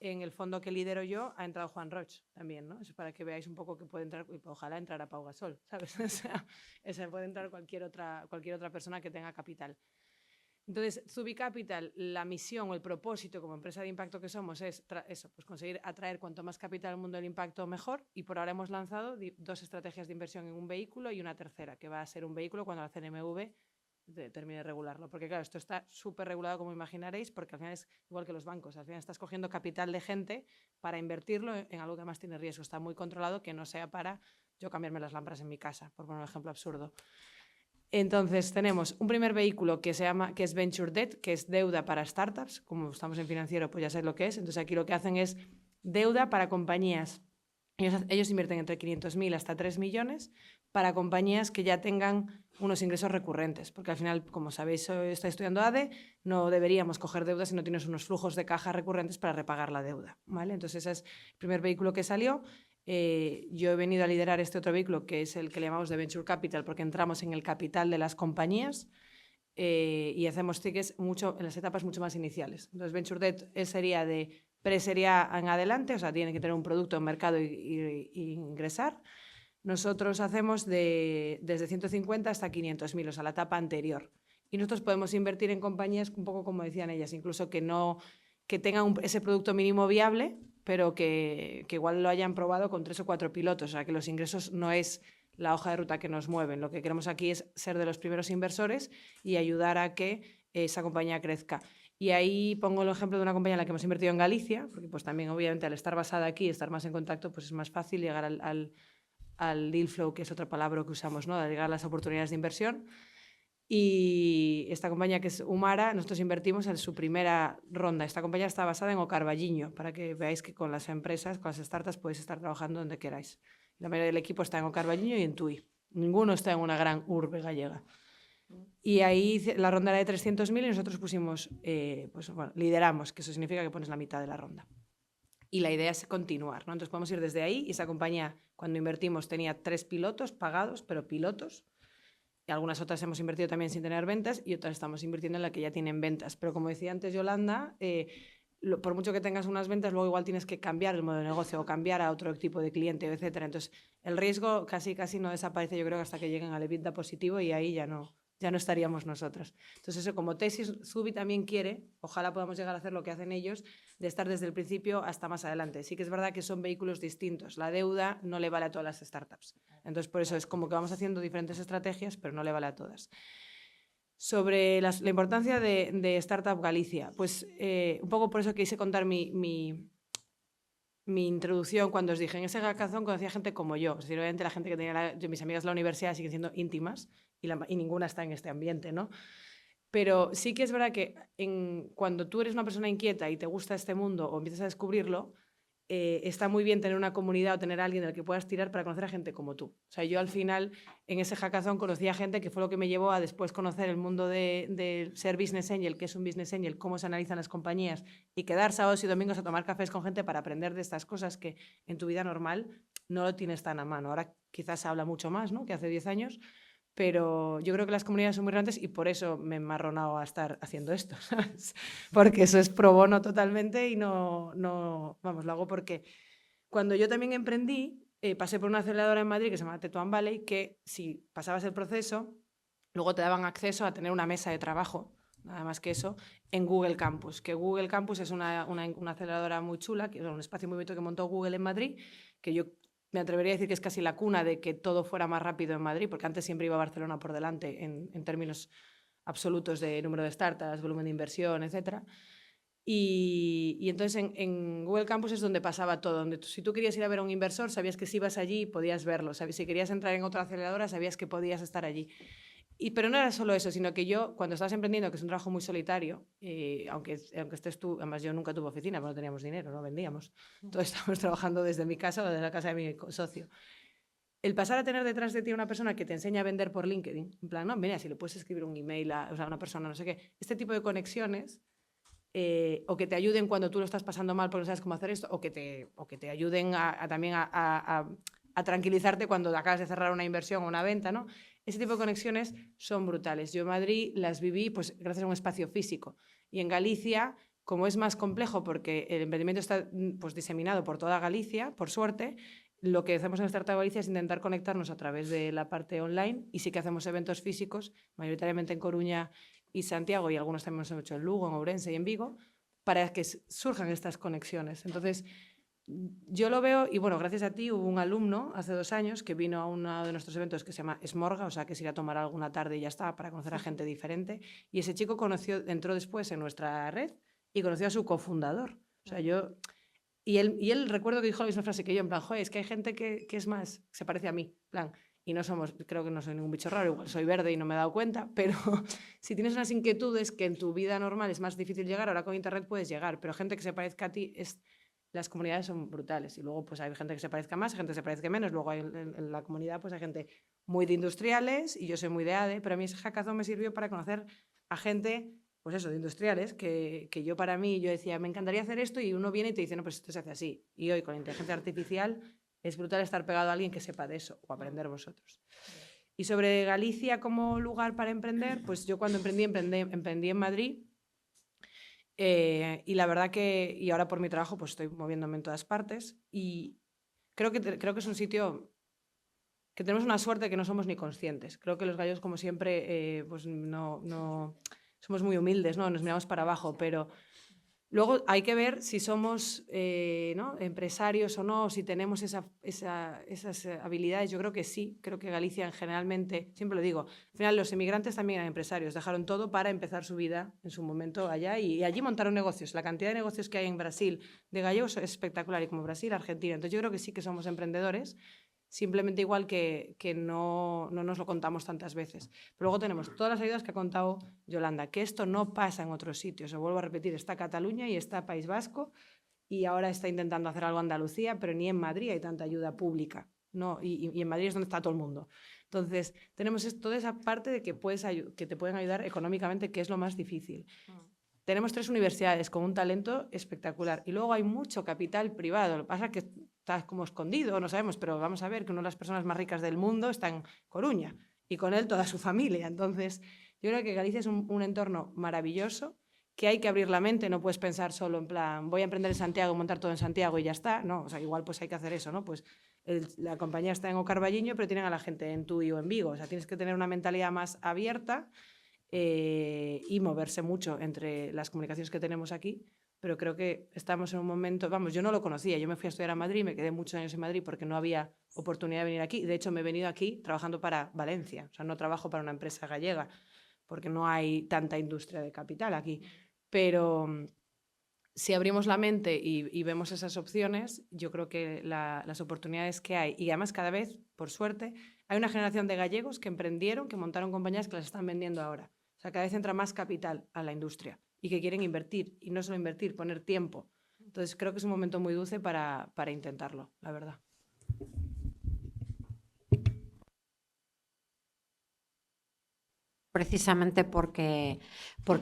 en el fondo que lidero yo ha entrado Juan Roch también, ¿no? Eso para que veáis un poco que puede entrar, y ojalá entrara Pau Gasol, ¿sabes? O sea, puede entrar cualquier otra persona que tenga capital. Entonces, Zubi Capital, la misión o el propósito como empresa de impacto que somos es eso, pues conseguir atraer cuanto más capital al mundo del impacto mejor, y por ahora hemos lanzado 2 estrategias de inversión en un vehículo y una tercera, que va a ser un vehículo cuando la CNMV termine de regularlo, porque claro, esto está súper regulado, como imaginaréis, porque al final es igual que los bancos, al final estás cogiendo capital de gente para invertirlo en algo que más tiene riesgo, está muy controlado, que no sea para yo cambiarme las lámparas en mi casa, por poner un ejemplo absurdo. Entonces tenemos un primer vehículo que es Venture Debt, que es deuda para startups, como estamos en financiero pues ya sabéis lo que es, entonces aquí lo que hacen es deuda para compañías Ellos invierten entre 500.000 hasta 3 millones para compañías que ya tengan unos ingresos recurrentes, porque al final, como sabéis, estáis estudiando ADE, no deberíamos coger deuda si no tienes unos flujos de caja recurrentes para repagar la deuda, ¿vale? Entonces, ese es el primer vehículo que salió. Yo he venido a liderar este otro vehículo, que es el que le llamamos de Venture Capital, porque entramos en el capital de las compañías y hacemos tickets en las etapas mucho más iniciales. Entonces, Venture Debt sería de pre-serie A en adelante, o sea, tiene que tener un producto en mercado y ingresar. Nosotros hacemos desde 150 hasta 500.000, o sea, la etapa anterior. Y nosotros podemos invertir en compañías, un poco como decían ellas, incluso que tengan ese producto mínimo viable, pero que igual lo hayan probado con 3 o 4 pilotos. O sea, que los ingresos no es la hoja de ruta que nos mueven. Lo que queremos aquí es ser de los primeros inversores y ayudar a que esa compañía crezca. Y ahí pongo el ejemplo de una compañía en la que hemos invertido en Galicia, porque pues también obviamente al estar basada aquí, estar más en contacto, pues es más fácil llegar al deal flow, que es otra palabra que usamos, ¿no? De llegar a las oportunidades de inversión. Y esta compañía, que es Umara, nosotros invertimos en su primera ronda. Esta compañía está basada en Ocarballiño, para que veáis que con las empresas, con las startups, podéis estar trabajando donde queráis. La mayoría del equipo está en Ocarballiño y en Tui. Ninguno está en una gran urbe gallega. Y ahí la ronda era de 300.000 y nosotros pusimos, lideramos, que eso significa que pones la mitad de la ronda. Y la idea es continuar, ¿no? Entonces podemos ir desde ahí, y esa compañía, cuando invertimos, tenía 3 pilotos pagados, pero pilotos. Y algunas otras hemos invertido también sin tener ventas, y otras estamos invirtiendo en la que ya tienen ventas. Pero como decía antes Yolanda, por mucho que tengas unas ventas, luego igual tienes que cambiar el modelo de negocio o cambiar a otro tipo de cliente, etcétera. Entonces el riesgo casi no desaparece, yo creo, hasta que lleguen al EBITDA positivo, y ahí ya no estaríamos nosotros. Entonces eso, como tesis, Zubi también quiere, ojalá podamos llegar a hacer lo que hacen ellos, de estar desde el principio hasta más adelante. Sí que es verdad que son vehículos distintos. La deuda no le vale a todas las startups. Entonces por eso es como que vamos haciendo diferentes estrategias, pero no le vale a todas. Sobre la importancia de Startup Galicia, pues un poco por eso quise contar mi introducción cuando os dije, en ese hackathon conocía gente como yo. Es decir, obviamente la gente que tenía mis amigas de la universidad siguen siendo íntimas, y ninguna está en este ambiente, ¿no? Pero sí que es verdad que cuando tú eres una persona inquieta y te gusta este mundo o empiezas a descubrirlo, está muy bien tener una comunidad o tener a alguien del que puedas tirar para conocer a gente como tú. O sea, yo al final en ese hackathon conocí a gente que fue lo que me llevó a después conocer el mundo de ser business angel, qué es un business angel, cómo se analizan las compañías, y quedar sábados y domingos a tomar cafés con gente para aprender de estas cosas que en tu vida normal no lo tienes tan a mano. Ahora quizás se habla mucho más, ¿no?, que hace 10 años, pero yo creo que las comunidades son muy grandes, y por eso me he enmarronado a estar haciendo esto, ¿sabes? Porque eso es pro bono totalmente, y lo hago porque cuando yo también emprendí, pasé por una aceleradora en Madrid que se llama Tetuán Valley, que si pasabas el proceso, luego te daban acceso a tener una mesa de trabajo, nada más que eso, en Google Campus. Que Google Campus es una aceleradora muy chula, que es un espacio muy bonito que montó Google en Madrid, que yo me atrevería a decir que es casi la cuna de que todo fuera más rápido en Madrid, porque antes siempre iba Barcelona por delante en términos absolutos de número de startups, volumen de inversión, etc. Y entonces en Google Campus es donde pasaba todo, donde si tú querías ir a ver a un inversor, sabías que si ibas allí podías verlo, si querías entrar en otra aceleradora, sabías que podías estar allí. Pero no era solo eso, sino que yo, cuando estabas emprendiendo, que es un trabajo muy solitario, aunque estés tú, además yo nunca tuve oficina, porque no teníamos dinero, no vendíamos, todos estábamos trabajando desde mi casa o desde la casa de mi socio. El pasar a tener detrás de ti una persona que te enseña a vender por LinkedIn, en plan, no, mira, si le puedes escribir un email a una persona, no sé qué, este tipo de conexiones, o que te ayuden cuando tú lo estás pasando mal porque no sabes cómo hacer esto, o que te ayuden también a tranquilizarte cuando acabas de cerrar una inversión o una venta, ¿no? Ese tipo de conexiones son brutales. Yo en Madrid las viví pues gracias a un espacio físico, y en Galicia, como es más complejo porque el emprendimiento está pues diseminado por toda Galicia, por suerte, lo que hacemos en Startup Galicia es intentar conectarnos a través de la parte online, y sí que hacemos eventos físicos, mayoritariamente en Coruña y Santiago, y algunos también hemos hecho en Lugo, en Ourense y en Vigo, para que surjan estas conexiones. Entonces, yo lo veo, y bueno, gracias a ti hubo un alumno hace 2 años que vino a uno de nuestros eventos que se llama Smorga, o sea, que es ir a tomar alguna tarde y ya está, para conocer a gente diferente, y ese chico entró después en nuestra red y conoció a su cofundador. O sea, y él recuerdo que dijo la misma frase que yo, en plan, joder, es que hay gente que es más, se parece a mí, en plan, y creo que no soy ningún bicho raro, igual soy verde y no me he dado cuenta, pero si tienes unas inquietudes que en tu vida normal es más difícil llegar, ahora con internet puedes llegar, pero gente que se parezca a ti las comunidades son brutales. Y luego pues hay gente que se parezca más, gente que se parezca menos. Luego en la comunidad pues hay gente muy de industriales y yo soy muy de ADE, pero a mí ese hackathon me sirvió para conocer a gente, pues eso, de industriales, que yo para mí, yo decía, me encantaría hacer esto, y uno viene y te dice, no, pues esto se hace así. Y hoy con la inteligencia artificial es brutal estar pegado a alguien que sepa de eso, o aprender vosotros. Y sobre Galicia como lugar para emprender, pues yo cuando emprendí en Madrid, y la verdad que, y ahora por mi trabajo pues estoy moviéndome en todas partes, y creo que es un sitio que tenemos una suerte que no somos ni conscientes. Creo que los gallegos, como siempre, pues no somos muy humildes, ¿no? Nos miramos para abajo, pero luego hay que ver si somos ¿no? empresarios o no, si tenemos esas habilidades. Yo creo que sí, creo que Galicia generalmente, siempre lo digo, al final los emigrantes también eran empresarios, dejaron todo para empezar su vida en su momento allá y allí montaron negocios. La cantidad de negocios que hay en Brasil de gallegos es espectacular, y como Brasil, Argentina. Entonces yo creo que sí que somos emprendedores, simplemente igual que no nos lo contamos tantas veces. Pero luego tenemos todas las ayudas que ha contado Yolanda, que esto no pasa en otros sitios. Os vuelvo a repetir, está Cataluña y está País Vasco, y ahora está intentando hacer algo Andalucía, pero ni en Madrid hay tanta ayuda pública, ¿no? Y en Madrid es donde está todo el mundo. Entonces, tenemos toda esa parte de que te pueden ayudar económicamente, que es lo más difícil. Tenemos 3 universidades con un talento espectacular, y luego hay mucho capital privado. Lo que pasa es que está como escondido, no sabemos, pero vamos a ver que una de las personas más ricas del mundo está en Coruña, y con él toda su familia. Entonces, yo creo que Galicia es un entorno maravilloso, que hay que abrir la mente. No puedes pensar solo en plan, voy a emprender en Santiago, montar todo en Santiago y ya está. No, o sea, igual pues hay que hacer eso, ¿no? Pues la compañía está en Ocarballiño, pero tienen a la gente en Tui o en Vigo. O sea, tienes que tener una mentalidad más abierta, y moverse mucho entre las comunicaciones que tenemos aquí, pero creo que estamos en un momento, vamos, yo no lo conocía, yo me fui a estudiar a Madrid, me quedé muchos años en Madrid porque no había oportunidad de venir aquí. De hecho, me he venido aquí trabajando para Valencia, o sea, no trabajo para una empresa gallega, porque no hay tanta industria de capital aquí, pero si abrimos la mente y vemos esas opciones, yo creo que las oportunidades que hay, y además cada vez, por suerte, hay una generación de gallegos que emprendieron, que montaron compañías que las están vendiendo ahora. O sea, cada vez entra más capital a la industria y que quieren invertir, y no solo invertir, poner tiempo. Entonces creo que es un momento muy dulce para intentarlo, la verdad. Precisamente porque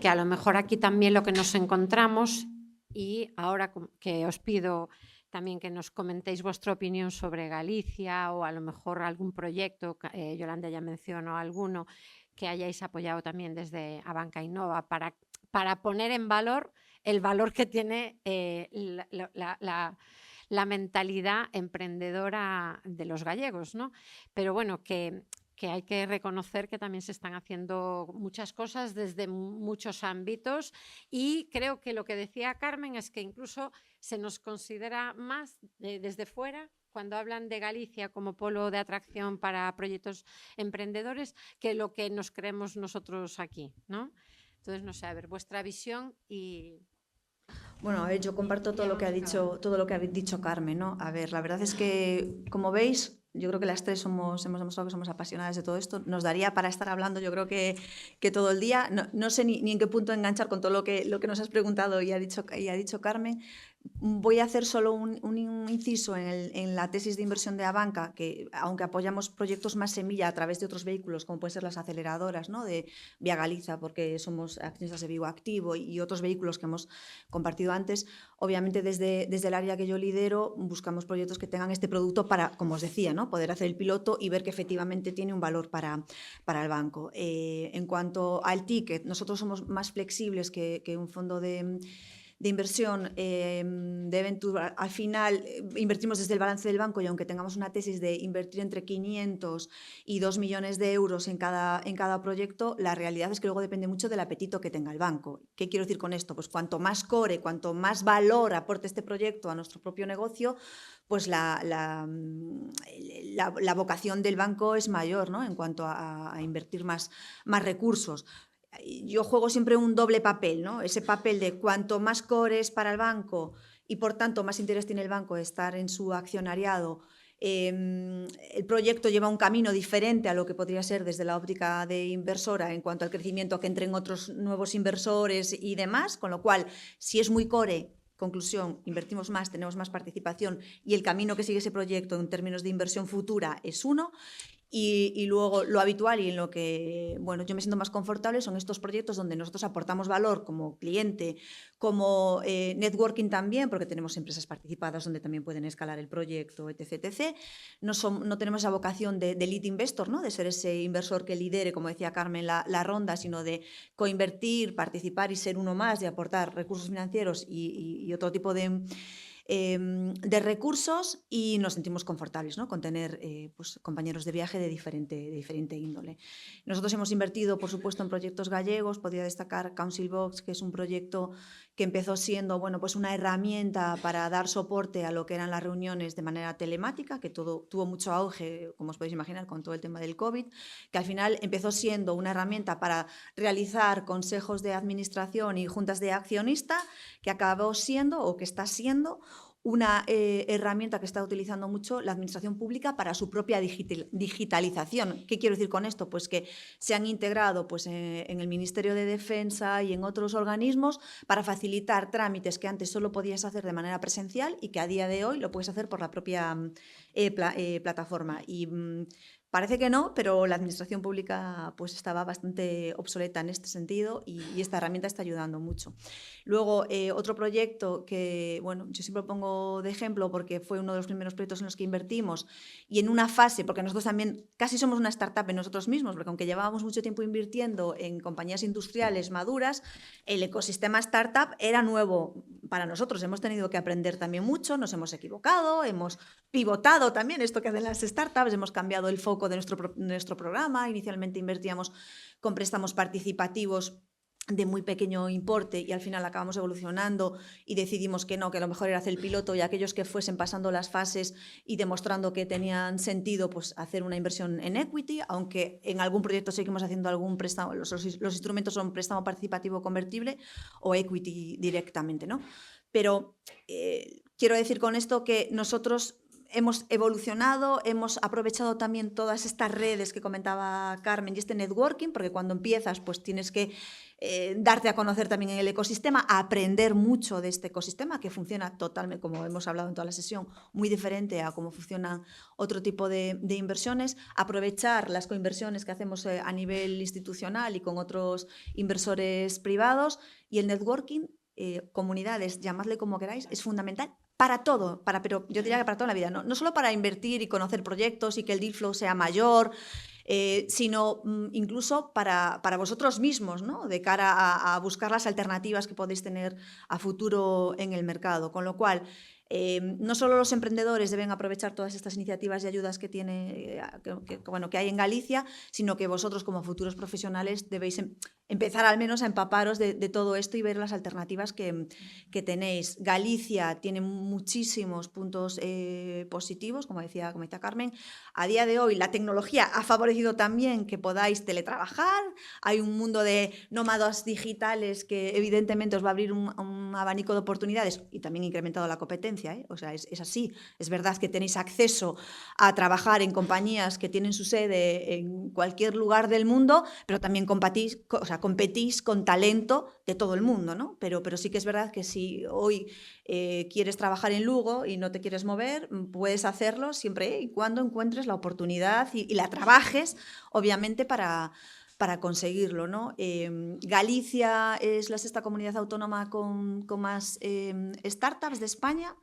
a lo mejor aquí también lo que nos encontramos, y ahora que os pido también que nos comentéis vuestra opinión sobre Galicia, o a lo mejor algún proyecto, Yolanda ya mencionó alguno, que hayáis apoyado también desde Abanca Innova para poner en valor el valor que tiene la mentalidad emprendedora de los gallegos, ¿no? Pero bueno, que hay que reconocer que también se están haciendo muchas cosas desde muchos ámbitos, y creo que lo que decía Carmen es que incluso se nos considera más desde fuera, cuando hablan de Galicia como polo de atracción para proyectos emprendedores, que lo que nos creemos nosotros aquí, ¿no? Entonces, no sé, a ver, vuestra visión y... Bueno, a ver, yo comparto todo lo que ha dicho Carmen, ¿no? A ver, la verdad es que, como veis, yo creo que las tres hemos demostrado que somos apasionadas de todo esto. Nos daría para estar hablando, yo creo que todo el día. No sé ni en qué punto enganchar con todo lo que nos has preguntado y ha dicho Carmen. Voy a hacer solo un inciso en la tesis de inversión de Abanca, que aunque apoyamos proyectos más semilla a través de otros vehículos, como pueden ser las aceleradoras, ¿no? De Vía Galiza, porque somos accionistas de Vivo Activo, y otros vehículos que hemos compartido antes, obviamente desde el área que yo lidero buscamos proyectos que tengan este producto para, como os decía, ¿no? Poder hacer el piloto y ver que efectivamente tiene un valor para el banco. En cuanto al ticket, nosotros somos más flexibles que un fondo de inversión de Venture. Al final invertimos desde el balance del banco, y aunque tengamos una tesis de invertir entre 500 y 2 millones de euros en cada proyecto, la realidad es que luego depende mucho del apetito que tenga el banco. ¿Qué quiero decir con esto? Pues cuanto más core, cuanto más valor aporte este proyecto a nuestro propio negocio, pues la vocación del banco es mayor, ¿no? En cuanto a invertir más recursos. Yo juego siempre un doble papel, ¿no? Ese papel de cuanto más core es para el banco, y por tanto más interés tiene el banco de estar en su accionariado, el proyecto lleva un camino diferente a lo que podría ser desde la óptica de inversora en cuanto al crecimiento, que entren otros nuevos inversores y demás, con lo cual, si es muy core, conclusión, invertimos más, tenemos más participación y el camino que sigue ese proyecto en términos de inversión futura es uno. Y luego lo habitual y en lo que yo me siento más confortable son estos proyectos donde nosotros aportamos valor como cliente, como networking también, porque tenemos empresas participadas donde también pueden escalar el proyecto, etc. etc. No tenemos esa vocación de lead investor, ¿no? De ser ese inversor que lidere, como decía Carmen, la ronda, sino de coinvertir, participar y ser uno más, de aportar recursos financieros y otro tipo de recursos, y nos sentimos confortables, ¿no? Con tener compañeros de viaje de diferente índole. Nosotros hemos invertido, por supuesto, en proyectos gallegos. Podría destacar Council Box, que es un proyecto que empezó siendo una herramienta para dar soporte a lo que eran las reuniones de manera telemática, que tuvo mucho auge, como os podéis imaginar, con todo el tema del COVID, que al final empezó siendo una herramienta para realizar consejos de administración y juntas de accionista, que acabó siendo, o que está siendo, una herramienta que está utilizando mucho la administración pública para su propia digitalización. ¿Qué quiero decir con esto? Pues que se han integrado en el Ministerio de Defensa y en otros organismos para facilitar trámites que antes solo podías hacer de manera presencial y que a día de hoy lo puedes hacer por la propia plataforma. Y parece que no, pero la administración pública estaba bastante obsoleta en este sentido, y esta herramienta está ayudando mucho. Luego, otro proyecto que, yo siempre lo pongo de ejemplo porque fue uno de los primeros proyectos en los que invertimos, y en una fase, porque nosotros también casi somos una startup en nosotros mismos, porque aunque llevábamos mucho tiempo invirtiendo en compañías industriales maduras, el ecosistema startup era nuevo para nosotros. Hemos tenido que aprender también mucho, nos hemos equivocado, hemos pivotado también, esto que hacen las startups, hemos cambiado el foco de nuestro programa. Inicialmente invertíamos con préstamos participativos de muy pequeño importe, y al final acabamos evolucionando y decidimos que no, que lo mejor era hacer el piloto, y aquellos que fuesen pasando las fases y demostrando que tenían sentido, hacer una inversión en equity, aunque en algún proyecto seguimos haciendo algún préstamo. Los instrumentos son préstamo participativo convertible o equity directamente, ¿no? Pero quiero decir con esto que nosotros hemos evolucionado, hemos aprovechado también todas estas redes que comentaba Carmen y este networking, porque cuando empiezas tienes que darte a conocer también en el ecosistema, aprender mucho de este ecosistema que funciona totalmente, como hemos hablado en toda la sesión, muy diferente a cómo funcionan otro tipo de inversiones, aprovechar las coinversiones que hacemos a nivel institucional y con otros inversores privados, y el networking, comunidades, llamadle como queráis, es fundamental para todo, pero yo diría que para toda la vida, no solo para invertir y conocer proyectos y que el deal flow sea mayor, sino incluso para vosotros mismos, ¿no? De cara a buscar las alternativas que podéis tener a futuro en el mercado. Con lo cual, no solo los emprendedores deben aprovechar todas estas iniciativas y ayudas que hay en Galicia, sino que vosotros, como futuros profesionales, debéis empezar al menos a empaparos de todo esto y ver las alternativas que tenéis. Galicia tiene muchísimos puntos positivos, como decía Carmen. A día de hoy la tecnología ha favorecido también que podáis teletrabajar. Hay un mundo de nómadas digitales que evidentemente os va a abrir un abanico de oportunidades, y también incrementado la competencia, ¿eh? O sea, es así. Es verdad que tenéis acceso a trabajar en compañías que tienen su sede en cualquier lugar del mundo, pero también competís con talento de todo el mundo, ¿no? Pero sí que es verdad que si hoy quieres trabajar en Lugo y no te quieres mover, puedes hacerlo siempre y cuando encuentres la oportunidad y la trabajes, obviamente, para conseguirlo, ¿no? Galicia es la sexta comunidad autónoma con más startups de España,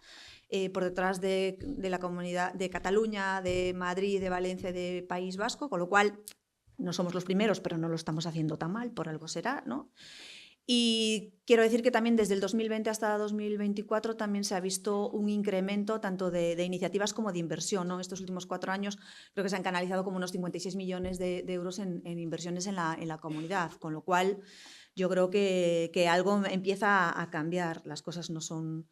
por detrás de la comunidad de Cataluña, de Madrid, de Valencia y de País Vasco, con lo cual no somos los primeros, pero no lo estamos haciendo tan mal, por algo será, ¿no? Y quiero decir que también desde el 2020 hasta 2024 también se ha visto un incremento tanto de iniciativas como de inversión, ¿no? Estos últimos 4 años creo que se han canalizado como unos 56 millones de euros en inversiones en la comunidad, con lo cual yo creo que algo empieza a cambiar. Las cosas no son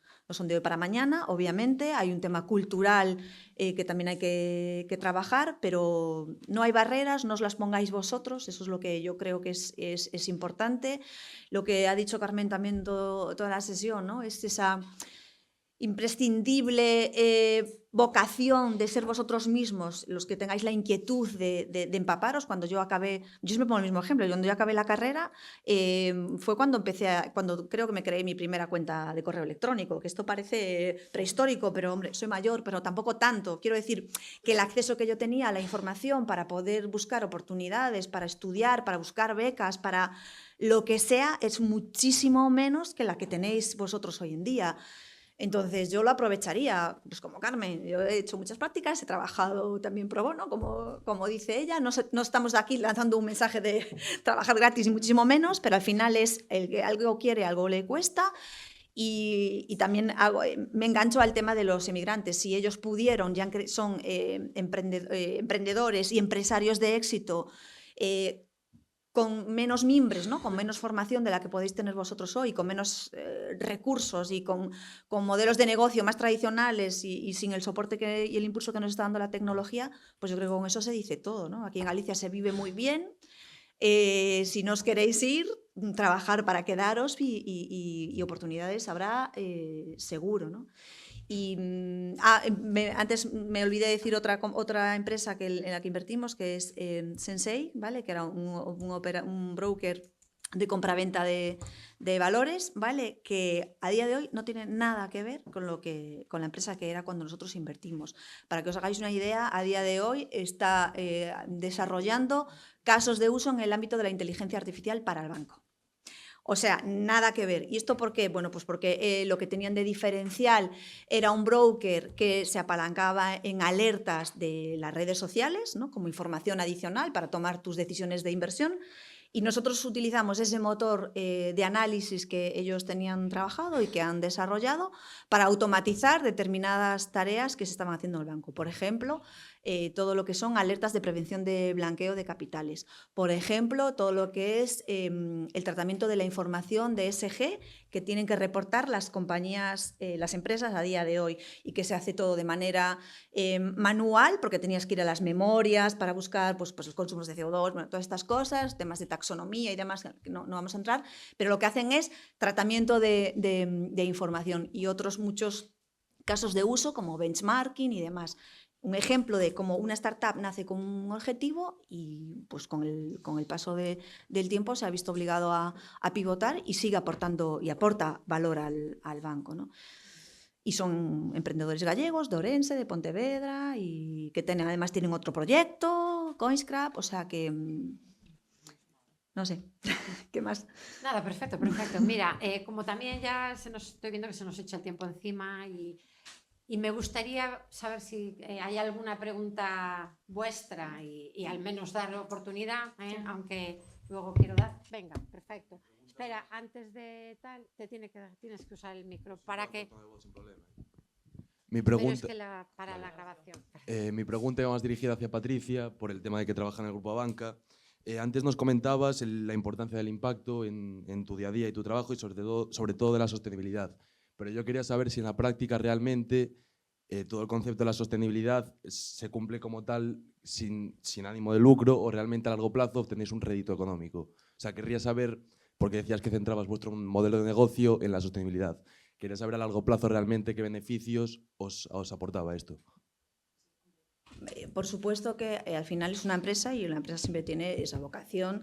de hoy para mañana, obviamente. Hay un tema cultural que también hay que trabajar, pero no hay barreras, no os las pongáis vosotros. Eso es lo que yo creo que es importante. Lo que ha dicho Carmen también toda la sesión, ¿no? Es imprescindible vocación de ser vosotros mismos los que tengáis la inquietud de empaparos. Cuando yo acabé, yo siempre pongo el mismo ejemplo, cuando yo acabé la carrera fue cuando cuando creo que me creé mi primera cuenta de correo electrónico, que esto parece prehistórico, pero hombre, soy mayor, pero tampoco tanto. Quiero decir que el acceso que yo tenía a la información para poder buscar oportunidades, para estudiar, para buscar becas, para lo que sea, es muchísimo menos que la que tenéis vosotros hoy en día. Entonces yo lo aprovecharía, pues como Carmen, yo he hecho muchas prácticas, he trabajado también pro bono, como dice ella, no estamos aquí lanzando un mensaje de trabajar gratis, ni muchísimo menos, pero al final es el que algo quiere, algo le cuesta. Y también me engancho al tema de los emigrantes. Si ellos pudieron, ya son emprendedores y empresarios de éxito, con menos mimbres, ¿no? Con menos formación de la que podéis tener vosotros hoy, con menos recursos y con modelos de negocio más tradicionales y sin el soporte y el impulso que nos está dando la tecnología, pues yo creo que con eso se dice todo, ¿no? Aquí en Galicia se vive muy bien. Si no os queréis ir, trabajar para quedaros y oportunidades habrá seguro, ¿no? Y antes me olvidé de decir otra empresa en la que invertimos, que es Sensei, ¿vale? Que era un broker de compraventa de valores, ¿vale? Que a día de hoy no tiene nada que ver con la empresa que era cuando nosotros invertimos. Para que os hagáis una idea, a día de hoy está desarrollando casos de uso en el ámbito de la inteligencia artificial para el banco. O sea, nada que ver. ¿Y esto por qué? Bueno, pues porque lo que tenían de diferencial era un broker que se apalancaba en alertas de las redes sociales, ¿no? Como información adicional para tomar tus decisiones de inversión. Y nosotros utilizamos ese motor de análisis que ellos tenían trabajado y que han desarrollado para automatizar determinadas tareas que se estaban haciendo en el banco. Por ejemplo, todo lo que son alertas de prevención de blanqueo de capitales. Por ejemplo, todo lo que es el tratamiento de la información de ESG que tienen que reportar las compañías, las empresas a día de hoy, y que se hace todo de manera manual, porque tenías que ir a las memorias para buscar pues los consumos de CO2, bueno, todas estas cosas, temas de taxonomía y demás, que no vamos a entrar, pero lo que hacen es tratamiento de información y otros muchos casos de uso como benchmarking y demás. Un ejemplo de cómo una startup nace con un objetivo y pues con el paso del tiempo se ha visto obligado a pivotar y sigue aportando y aporta valor al banco, ¿no? Y son emprendedores gallegos, de Ourense, de Pontevedra, y que además tienen otro proyecto, Coinscrap, o sea que no sé, ¿qué más? Nada, perfecto. Mira, como también ya estoy viendo que se nos echa el tiempo encima y me gustaría saber si hay alguna pregunta vuestra y al menos dar oportunidad, aunque luego quiero dar. Venga, perfecto. Espera, antes de tal, tienes que usar el micro para que... Mi pregunta, pero es que para la grabación. mi pregunta va más dirigida hacia Patricia por el tema de que trabaja en el Grupo Abanca. Antes nos comentabas la importancia del impacto en tu día a día y tu trabajo y sobre todo de la sostenibilidad. Pero yo quería saber si en la práctica realmente todo el concepto de la sostenibilidad se cumple como tal sin ánimo de lucro o realmente a largo plazo obtenéis un rédito económico. O sea, querría saber, porque decías que centrabas vuestro modelo de negocio en la sostenibilidad. Quería saber a largo plazo realmente qué beneficios os aportaba esto. Por supuesto que al final es una empresa y la empresa siempre tiene esa vocación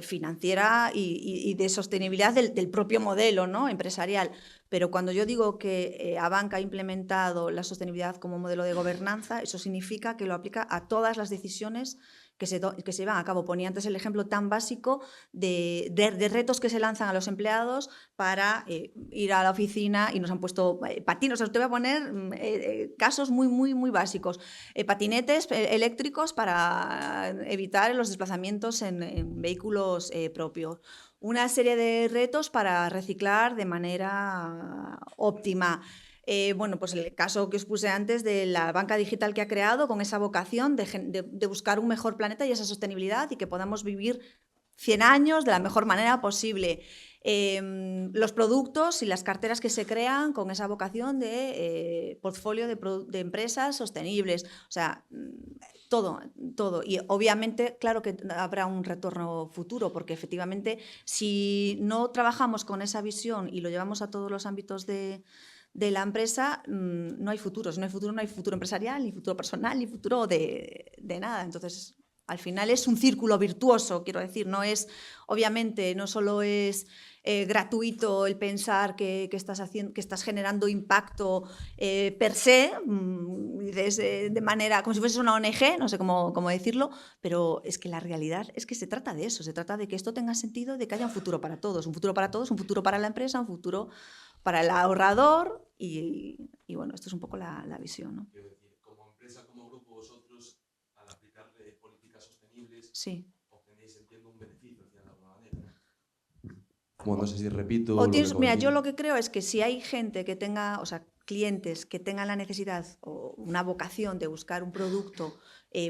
financiera y de sostenibilidad del propio modelo, ¿no? Empresarial. Pero cuando yo digo que Abanca ha implementado la sostenibilidad como modelo de gobernanza, eso significa que lo aplica a todas las decisiones que se llevan a cabo. Ponía antes el ejemplo tan básico de retos que se lanzan a los empleados para ir a la oficina y nos han puesto patinos. Os te voy a poner casos muy, muy, muy básicos. Patinetes eléctricos para evitar los desplazamientos en vehículos propios. Una serie de retos para reciclar de manera óptima. Bueno, pues el caso que os puse antes de la banca digital que ha creado con esa vocación de buscar un mejor planeta y esa sostenibilidad y que podamos vivir 100 años de la mejor manera posible. Los productos y las carteras que se crean con esa vocación de portfolio de empresas sostenibles. O sea, todo. Y obviamente, claro que habrá un retorno futuro, porque efectivamente, si no trabajamos con esa visión y lo llevamos a todos los ámbitos de de la empresa, no hay futuro. Si no hay futuro, no hay futuro empresarial, ni futuro personal, ni futuro de nada. Entonces, al final es un círculo virtuoso, quiero decir, no es, obviamente, no solo es gratuito el pensar que estás generando impacto per se, de manera, como si fuese una ONG, no sé cómo decirlo, pero es que la realidad es que se trata de eso, se trata de que esto tenga sentido, de que haya un futuro para todos, un futuro para la empresa, un futuro para el ahorrador y bueno, esto es un poco la visión, ¿no? Quiero decir, como empresa, como grupo, vosotros, al aplicarle políticas sostenibles, sí. obtenéis, entiendo, un beneficio de alguna manera. Como no sé si repito... Mira, yo lo que creo es que si hay gente que tenga, o sea, clientes que tengan la necesidad o una vocación de buscar un producto,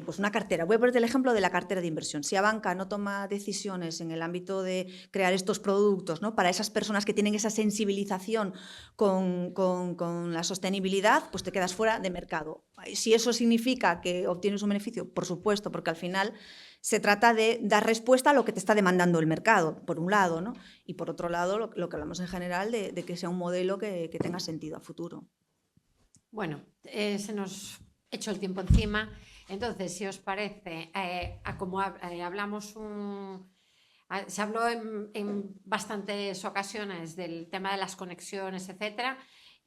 pues una cartera. Voy a poner el ejemplo de la cartera de inversión. Si Abanca no toma decisiones en el ámbito de crear estos productos, ¿no?, para esas personas que tienen esa sensibilización con la sostenibilidad, pues te quedas fuera de mercado. Si eso significa que obtienes un beneficio, por supuesto, porque al final se trata de dar respuesta a lo que te está demandando el mercado, por un lado, ¿no? Y por otro lado, lo que hablamos en general de que sea un modelo que tenga sentido a futuro. Bueno, se nos ha hecho el tiempo encima. Entonces, si os parece, como hablamos se habló en bastantes ocasiones del tema de las conexiones, etcétera.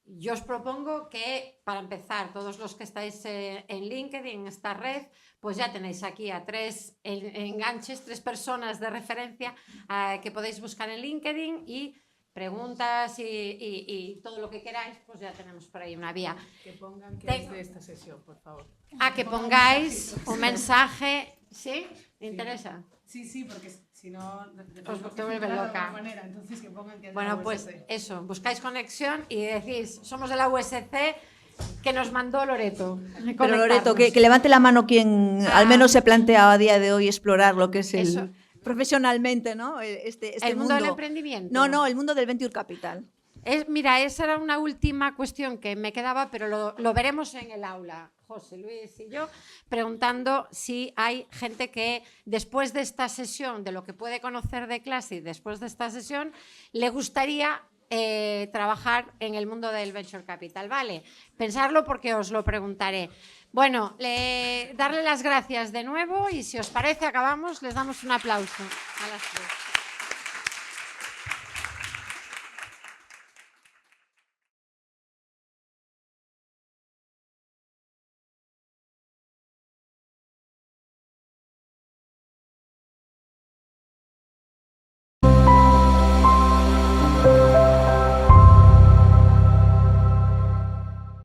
Yo os propongo que, para empezar, todos los que estáis en LinkedIn, en esta red, pues ya tenéis aquí a 3 enganches, 3 personas de referencia que podéis buscar en LinkedIn, y preguntas y todo lo que queráis, pues ya tenemos por ahí una vía. Que pongan que es de esta sesión, por favor. Que pongáis un mensaje. ¿Sí? ¿Te interesa? Sí, porque si no... Os te vuelve loca. Manera, entonces que pongan que es bueno, de la pues USC. eso, buscáis conexión y decís, somos de la USC, que nos mandó Loreto. Pero Loreto, que levante la mano quien al menos se plantea a día de hoy explorar lo que es el... profesionalmente, ¿no? ¿El mundo del emprendimiento? No, el mundo del venture capital. Mira, esa era una última cuestión que me quedaba, pero lo veremos en el aula, José Luis y yo, preguntando si hay gente que después de esta sesión, de lo que puede conocer de clase y después de esta sesión, le gustaría trabajar en el mundo del venture capital, ¿vale? Pensarlo porque os lo preguntaré. Bueno, darle las gracias de nuevo y si os parece acabamos, les damos un aplauso a las 3.